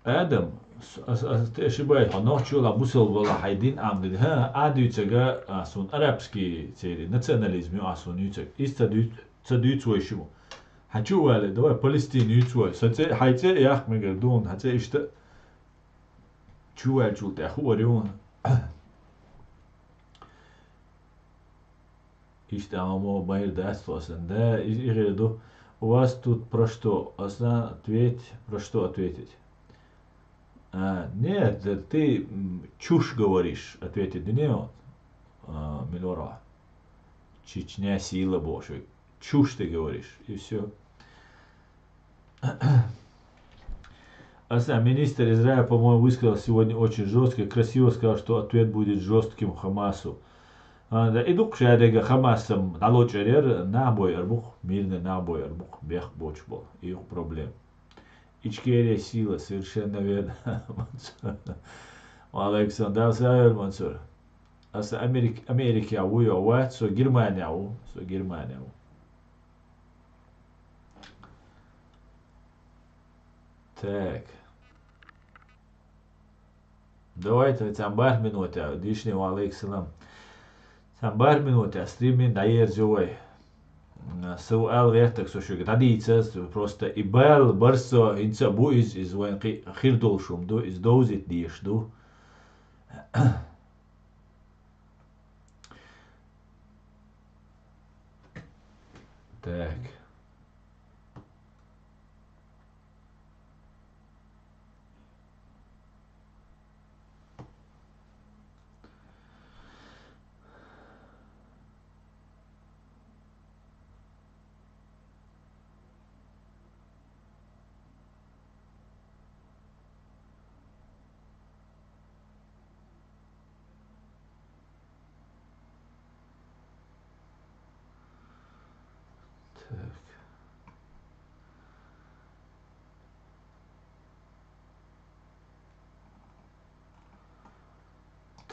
Адам, ты ошибаешься, ночью лабусил была хайдин амдин, адючага сун арабский цели, национализм асун ючаг, истадюч свой шуму. Хочу вали, давай Палестину свой, саце хайце ях мегардун, хаце ишта чувал чулте, хуарион. Ишта амо байр дастфосан, да, иреду. У вас тут про что? Ответь, про что ответить? Нет, ты чушь говоришь, ответит Днео Милора. Чечня сила Божия. Чушь ты говоришь, и все. Министр Израиля, по-моему, высказал сегодня очень жестко, красиво сказал, что ответ будет жестким Хамасу. Идук шадега Хамасом налочерер набой арбух, мирный набой арбух, бех бочбол, их проблем. Ичкерия сила, совершенно верно. Александр Савер Мансур. Аса Америка ауя уат, со Германия ау, со Германия ау. Так. Давайте самбар минута, дишнего Александр. Самбар минута, стримин даер живой. سؤال غير تكسو شو تديتس просто إبال برسو إنسا بو إز وين خير دول شوم دو إز دوزت ديش دو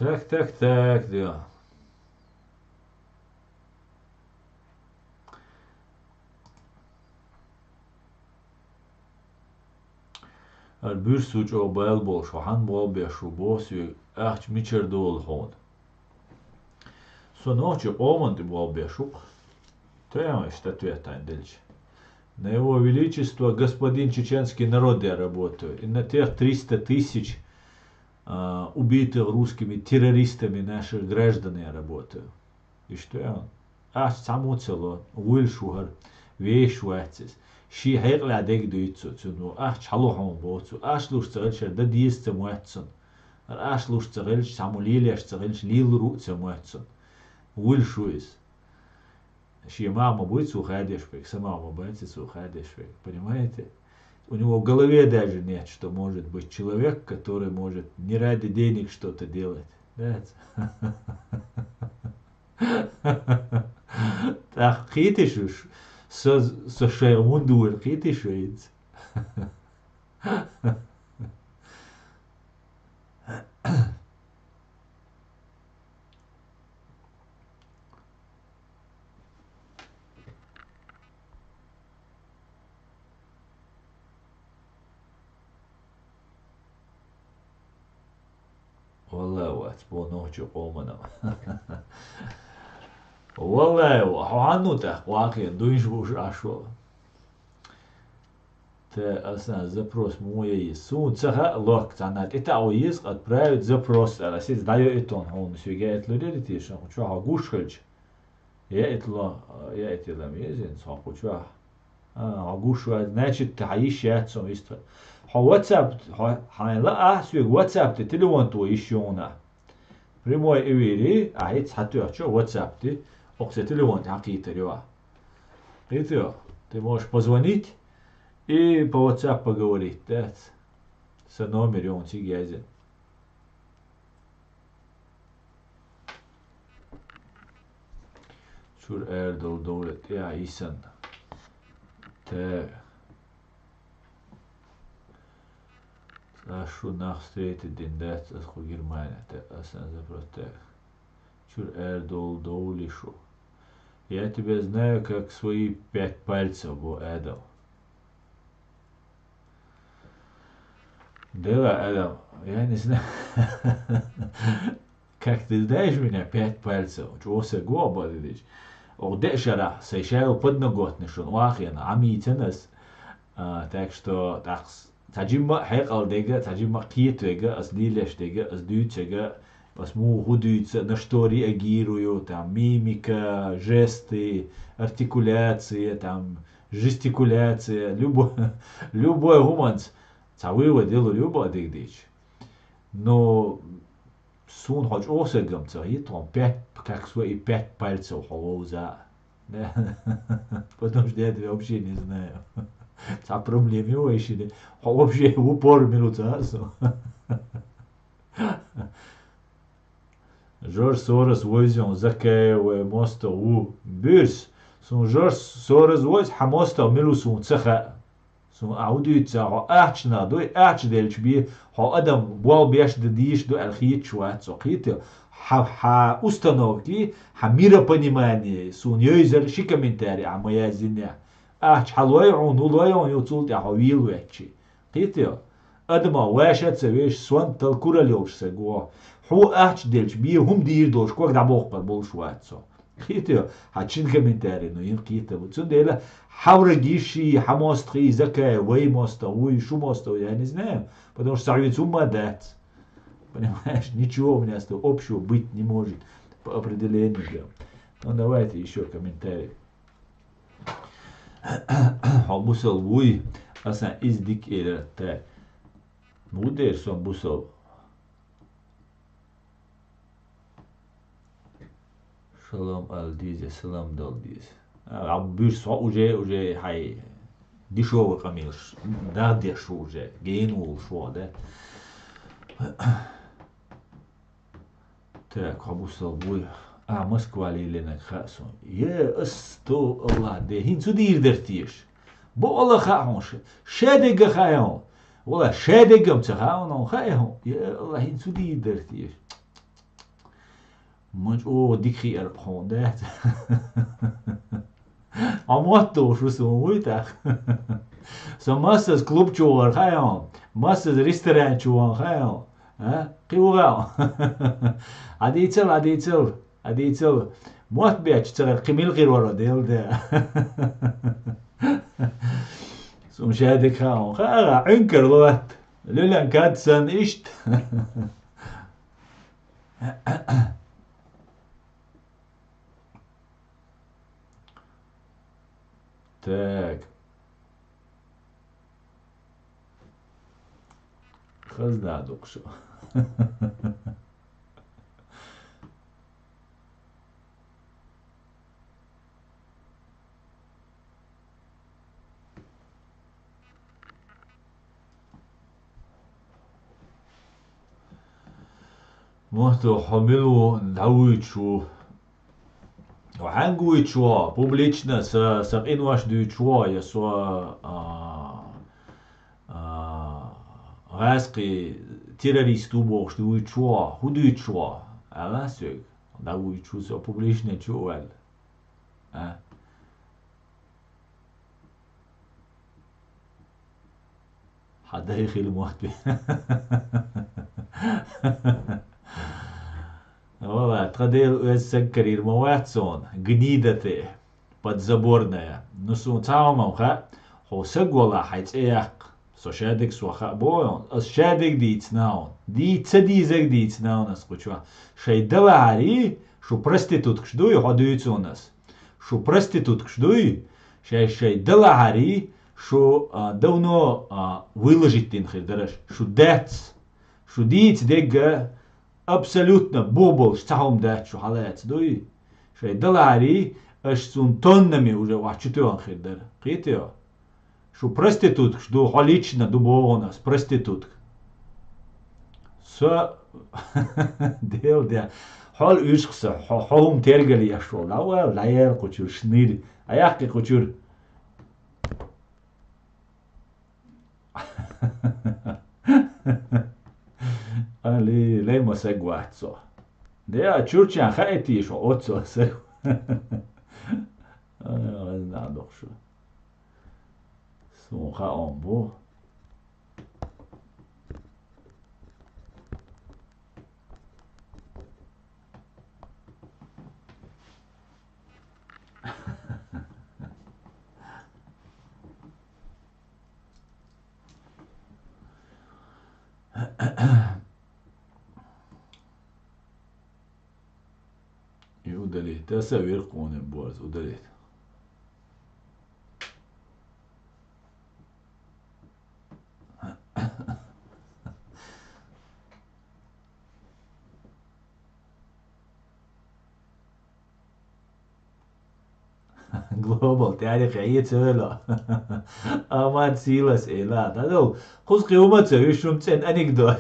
так так, да. البير سوچ او بال بول شوحان بول بيشو بوسي اخش ميچر دول هون ночи оманты бол бешук. Тема что ответань дальше. На его величество господин чеченский народ я работаю. И на тех 300 тысяч убитых русскими террористами наших граждан я работаю. И что я? самуцело уилшухар вешватсис شي هيقلع ديك دويتسو تنو حلو حون بوتسو لوش تغلش دا ديس تمواتسن لوش تغلش ساموليليش تغلش ليل روت تمواتسن уильшуис شي мама будет сухадешь пек, сама мама будет сухадешь пек, понимаете? У него в голове даже нет, что может быть человек, который может не ради денег что-то делать. Так, хитиш уж, со шермундур, хитиш уж. والله وقت بونوچو قومنا والله وحانو تخ واقعا دوينش بوش اشو те запрос мой сун цаха лок цанат это оиз отправить запрос а сиз даю этон он сюгет лурити шо чо агушхэлч я это мезен саху чо агушва значит таиш яцом ист WhatsApp لا سوي WhatsApp تليفون تو يشونا прямой эфире ait хатуачо WhatsApp ты оксе телефон حقيقة рёва это ты можешь позвонить и по WhatsApp поговорить да с номером он тигязен шур эрдол довлет я исан те Ашу нахстрейте диндет с Германия, запросто. Чур доулишу. Я тебя знаю, как свои 5 пальцев, бо Эдам. Да, Эдам, я не знаю. Как ты знаешь меня 5 пальцев? Чего се гоба, видишь? Дешара, сейшел подноготнишун, уахина, амитенес. Так что, так تجمع حقل دقة تجمع قيت دقة أس ديلش دقة أس دوت دقة أس مو هدوت نشتوري أجيرو там мимика, жесты, артикуляция, там жестикуляция, любой гуманс цавыва делу любо дигдич. Но сун хоч осегам цаит он 5 как свои 5 пальцев холоза. Потому что я этого вообще не знаю. А проблемы вообще вообще в упор минута. Жорж Сорос возьмем закаевое мосто у бирс. Сун Жорж Сорос возь хамосто милу сун цеха. Сун аудит цеха ахчна дой ахч дельч би ха адам бал беш дидиш до алхит шуат сохите. Ха установки хамира понимание сун ёйзер ши комментарий а моя зиня. حلوه عنولای اون یوتول ده هویل وچی قیتیا ادما واشت سویش سوان تل کورا لیوش سگوا هو احچ دلش بيه هم دیر دوش کوک دبوق بر بولش واتسو قیتیا هاتشین کمنتاری نو این قیتا بودسون دیلا حورگیشی حماستخی زکای وی ماستوی шо масту я не знаю потому что сорвется ума дать понимаешь ничего у меня с тобой общего быть не может по определению ну давайте еще комментарий Busel vui asa izdik elerte. Muder son busel. Шалом алдизе, салам далдиз. Бюрс уже хай дешевый камилш. Да дешевый уже. Гейнул шо, да. Так, busel vui. Москва лилена хасу. Сто Allah de hin zu dir dertisch. Bo Allah khahonsh. Shedege khayon. Wala shedegem tsahaon on khayon. Allah hin zu dir dertisch. Mach dikhi erphondet. Amotto shu so muita. So massas klub chuar khayon. Massas restaurant chuar khayon. Qiwra. Aditzel أديتو موت بيتش ترى قميل غير ورا ديل ده سو مشاهدك خاون خارع عنكر لوت لولا كاد سن إشت Так. Хаздадук шо. Мото хамилу дауичу. Вангуичу публично с инваш дуичу я со раски террористу бог дуичу худуичу. Ала сёг. Дауичу со публично чуэл. А حدا يخيل موت والله تقدر سكرير مواتسون гнидаты подзаборная ну сун цаумамха хосаг вала хайцеяк со шадик суаха боон as шадик дицнаун дицадизек дицнаун as кучва шейдалари шу проститутк ждуй ходуйцунас шу проститутк ждуй шейдалари шу давно выложить тинхир дараш шу дэц шу диц дега абсолютно бобл штаум дэц шу халэц дуй шей далари аш сун тоннами уже вачутуан хир дар қитио шу проститутк шу холично дубоонас проститутк со дел де хол үшқса хом тергали яшол лауэл лайер кучур шнир аяққи кучур Ali lejmo se guazzo. Dea čurčan haeti šo oco se. Zna došo. Sluha on bo. I udalīt. Tas jau ir konim boz udalīt. Global تعرف عيد سهلا أمان سيلس إلا هذا خذ قيمة سوي شو متين أنيكدو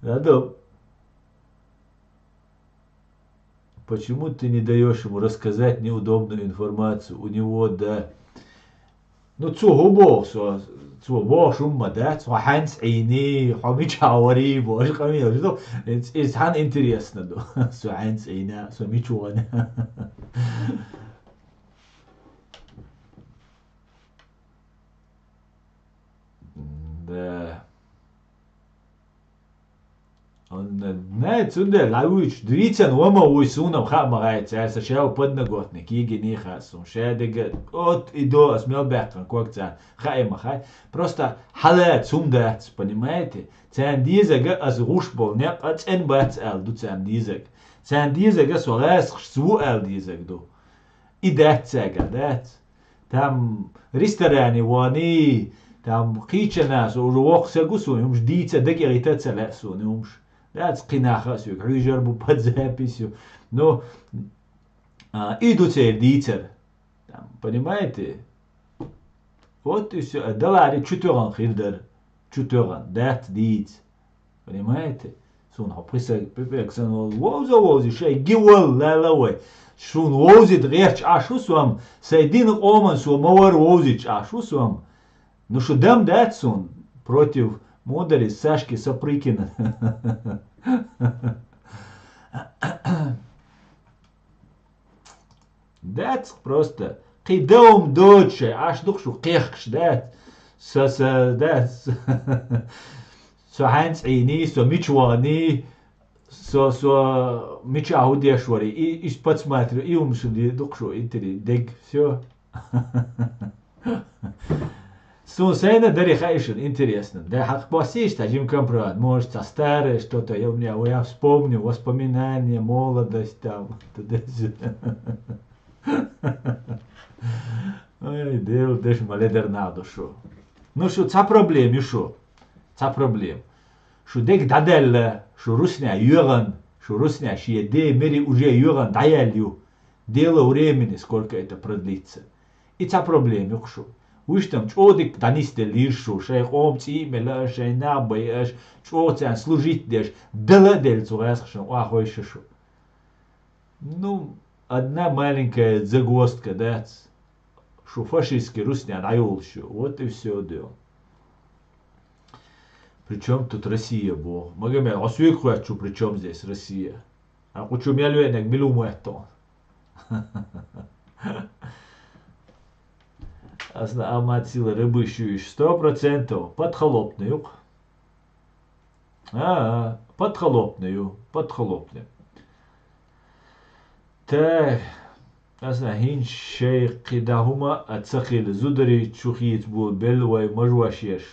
هذا почему ты не даешь ему рассказать неудобную информацию у него да ну цугубо цугубо шумма да цуханс عيني حميش حواري бош قمي что it's хан интересно да цуханс عينا сумичуана да не цунде лауич двицен ома уйсунам хамагай царса шау подноготни киги не хасум шадега от и до смел бэкан kokца хаймахай просто халэ цумдац понимаете цан дизега аз рушбол не ацен бац ал ду цан дизег цан дизега сорас су ал дизег ду и дацега дац там рестораны вани там киченас урок сегусу юмш дица дегерита целесу юмш That's qinakhasuk hujar bu подзаписью. Но идут дицер. Понимаете? Вот и все. Далари чутоган хирдер. Чутоган. That диц. Понимаете? Сун хаприса пепексан вози шей гивол лалавай. Шун возит рерч ашусвам. Сайдин оман су мавар возич ашусвам. Ну что дам дат сун против Мудари Сашки Сапрыкина. Дат просто қидом доче аш духшу қиқш дат дат со ханс ини со мичвани со мичаудешвари и посмотрю и умшуди духшу итри дег все Случайно дари хайшин, интересно. Да, как посишь, тажим компрат. Может, со старое что-то, я вспомню, воспоминания, молодость там. Туда-сюда. Ой, дел, деш маледернадо, шо. Ну шо, ца проблем, шо? Ца проблем. Шо дек дадел, шо русня юран, шо русня шиеде, мери уже юран даялью. Дело времени, сколько это продлится. И ца проблем, шо. Уж там чодик данисте лишу, шей омци имела, шей набаеш, чоцян служить деш, деладель цуэсхшен, уахойшешу. Ну, одна маленькая загвоздка, да, что фашистский русня наелщу. Вот и все дело. Причем тут Россия, бог. Магомед, а свекру, при чем здесь Россия? А хочу я люенек милуму это. Амат сила рыбы щуешь 100%. Подхолопную. Подхолопную. Так. أصلا هين شيء قداهما أتسخيل زودري تشوخيت بو بلوي مجواشيش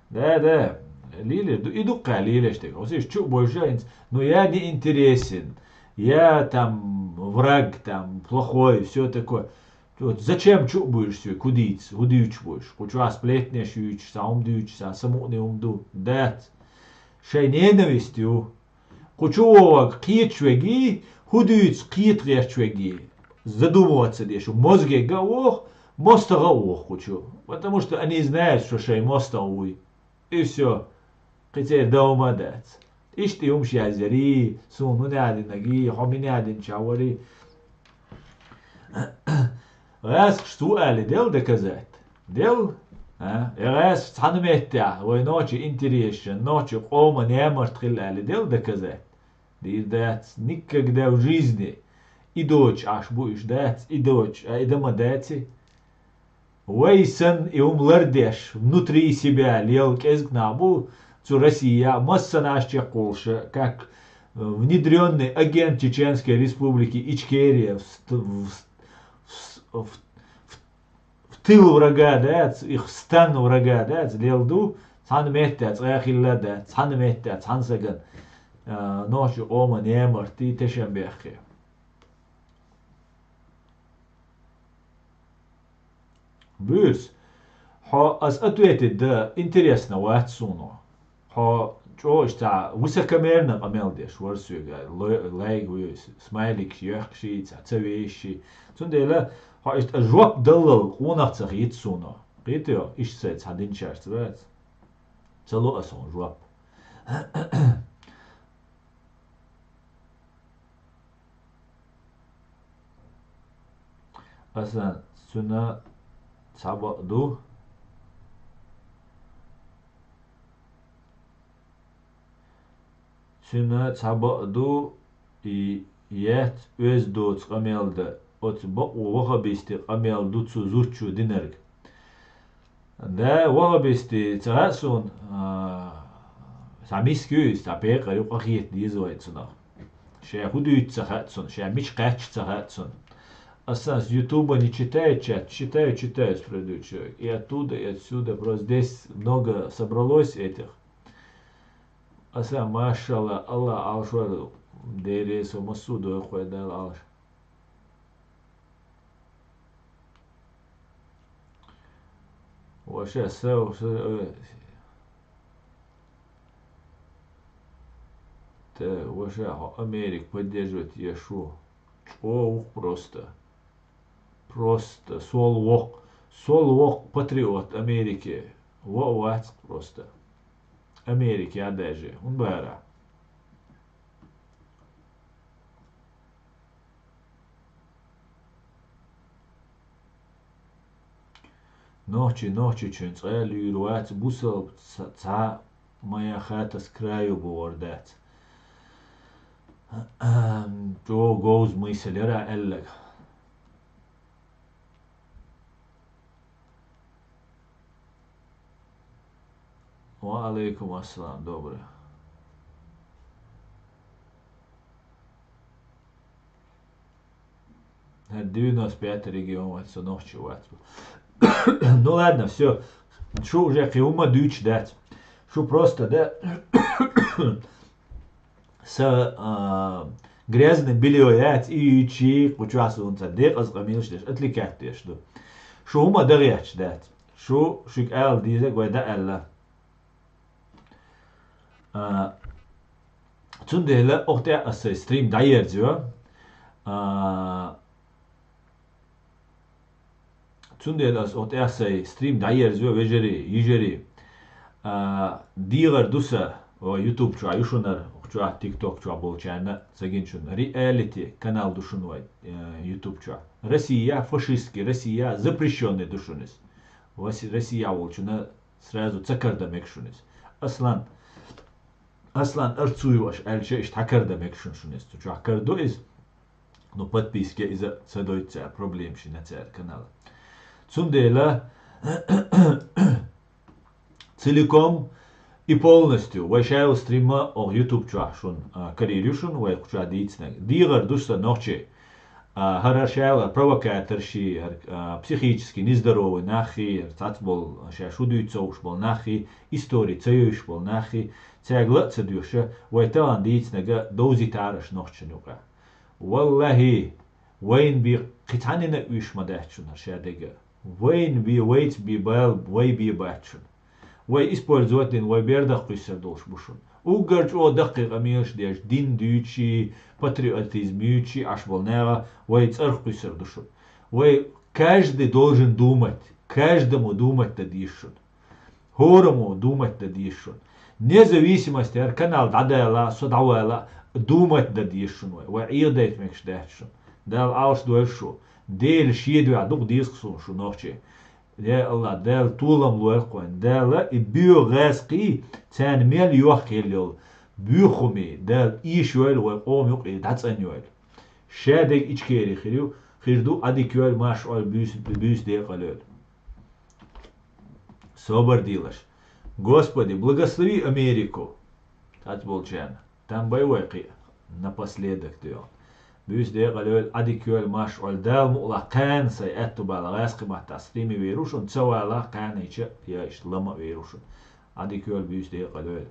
да лили идут лилиш так вот что больше но я не интересен я там враг там плохой все такое вот зачем что будешь все кудить будешь хочу сплетнешь сам дюч саму не умду да шей ненавистью хочу кичвеги худует скитрящвеги задумываться дешь мозге гаох моста гаох хочу потому что они знают что шей моста уй и все хотя дома дать ишь ты умши азери суну надин наги хомини надин чавари раз что али дел доказать дел раз цанметя ой ночи интересно ночи кома не может али дел доказать дать никогда в жизни и дочь аж будешь дать и дочь а и дома дать Уэйсон и умлардеш внутри себя лел кезгнабу цу Россия масса наших колша как внедренный агент Чеченской республики Ичкерия в тыл врага дать их стан врага дать лелду цанметя цахилла дать цанметя цансаган ночью ома не марти тешембехе. Бюс, ха аз ответит да интересно ватсуно. Ха чо ста высокомерно амелдеш ворсуга лайгуис смайлик яхши цавеши. Цундела ха ist a job dalal унахцах итсуно. Битё ишсет хадин чарт ват. Цало асон job. Асан суна sabadu süna sabadu yet öz doç qamelda ot waxa besti qameldu zurchu dinerg da waxa besti tsasun samiskü stape qari qakhit dizoitsuna she hudu tsakhatsun she mich qach tsakhatsun Аса с Ютуба не читаю чат, читаю справедливый человек. И оттуда, и отсюда. Просто здесь много собралось этих. Аса машалла, Аллах алшваду. Дересу масуду ахуэдал алш. Вообще, вообще, Америка поддерживает Яшу. Чоух просто. Просто сол патриот Америки. Вот просто. Америки, а даже. Он бара. Ночи, чун цели руат бусал ца моя хата с краю бордать. То гоуз мысль эллек. Ва алейкум ассалам, добре. Это 95 регион, это ночью. Ну ладно, все. Что уже киума дюч дать? Что просто, да? С грязным бельем и чи, кучу асун цадек, азгамил штеш, отвлекать что. شو هما دغياتش دات شو قال ديزك ويدا ألا تونده لا أختي أس ستريم داير زوا تونده لا أختي أس ستريم داير زوا ويجري يجري ديغر دوسا ويوتيوب شو عيوشونر شو تيك توك شو болчана загинчун реалити канал душунвай YouTube шо Россия фашистский Россия запрещенный душунис Россия волчуна сразу цакарда мекшунис Аслан арцуюаш эльче иштакарда мекшуншунис чу акардо из но подписки из-за цедойца проблем ши на цер канала цундела целиком и полностью вайшайл стрима о YouTube чашун карьерюшун вай куча дицнег дигар дуста ночи харашайл провокаторши психически нездоровый нахи цацбол шашудуйцоуш бол нахи истории цаюш бол нахи цягла цадюша вай талан дицнега доузитараш ночченуга والله وين بي قطعننا ويش مدحشون هرشادقا وين بي ويت بي بال وي بي باتشون وي использовать وي بيردق قيسر دولش بوشون وقرج او دقيقة ميلش ديش دين ديوشي патриотизм дيوشي аш волнера وي царх قيسر душون وي каждый должен думать каждому думать дадишون хорому думать дадишون независимости ар канал дадела содавела думать дадишун вай иедет мекш дашун дал ауш дуэшу дел шиеду адук дисксун шу ночи де алла дел тулам луэкван дела и био гэски цэн мел юахкелил бюхуми дел ишуэл вай омюк и дацанюэл шэдэг ичкери хирду адикюэл маш ол бюс де калёл собор дилаш Господи, благослови Америку. Так болчан. Там боевой напоследок дел. Бюс де галёл адикюэл маш ол дел мула кан сай эту балагас кымата стриме вирушун цавала кан иче яш лама вирушун. Адикюэл бюс де галёл.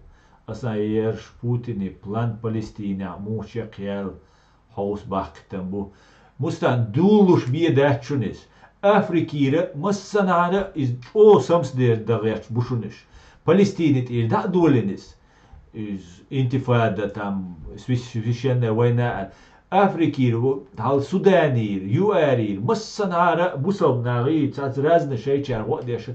Аса ерш Путини план Палестина муче кьял хаус бахтан бу. Мустан дулуш биедачунис. Африкира массанана из о самсдер дагяч бушуниш. Палестинит и да долинис. Из интифада там священная война Африкир, дал Суданир, ЮАРир, массанара бусовнари, цац разные шейчар, вот деш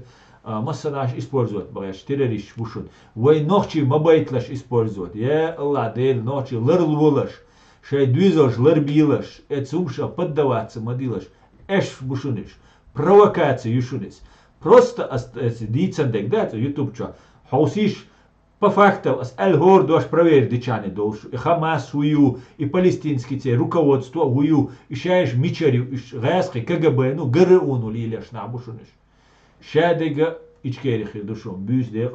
массанаш используют, багаж террорист бушун. Вой ночи мабайтлаш используют. Я Аллах дель ночи лырлвулаш, шей двизош лырбилаш, эцумша поддаваться мадилаш, эш бушуниш, провокация юшунис. Просто дицандек, да, YouTube чё, хаусиш по фактам, аль-Гор дош проверить дичане долшу, и Хамас хую, и палестинский те руководство хую, и шаешь мичарю, и ГСХ, КГБ, ну ГРУ, ну лиляш на бушуниш. Шадега ичкерихи душом, бюз де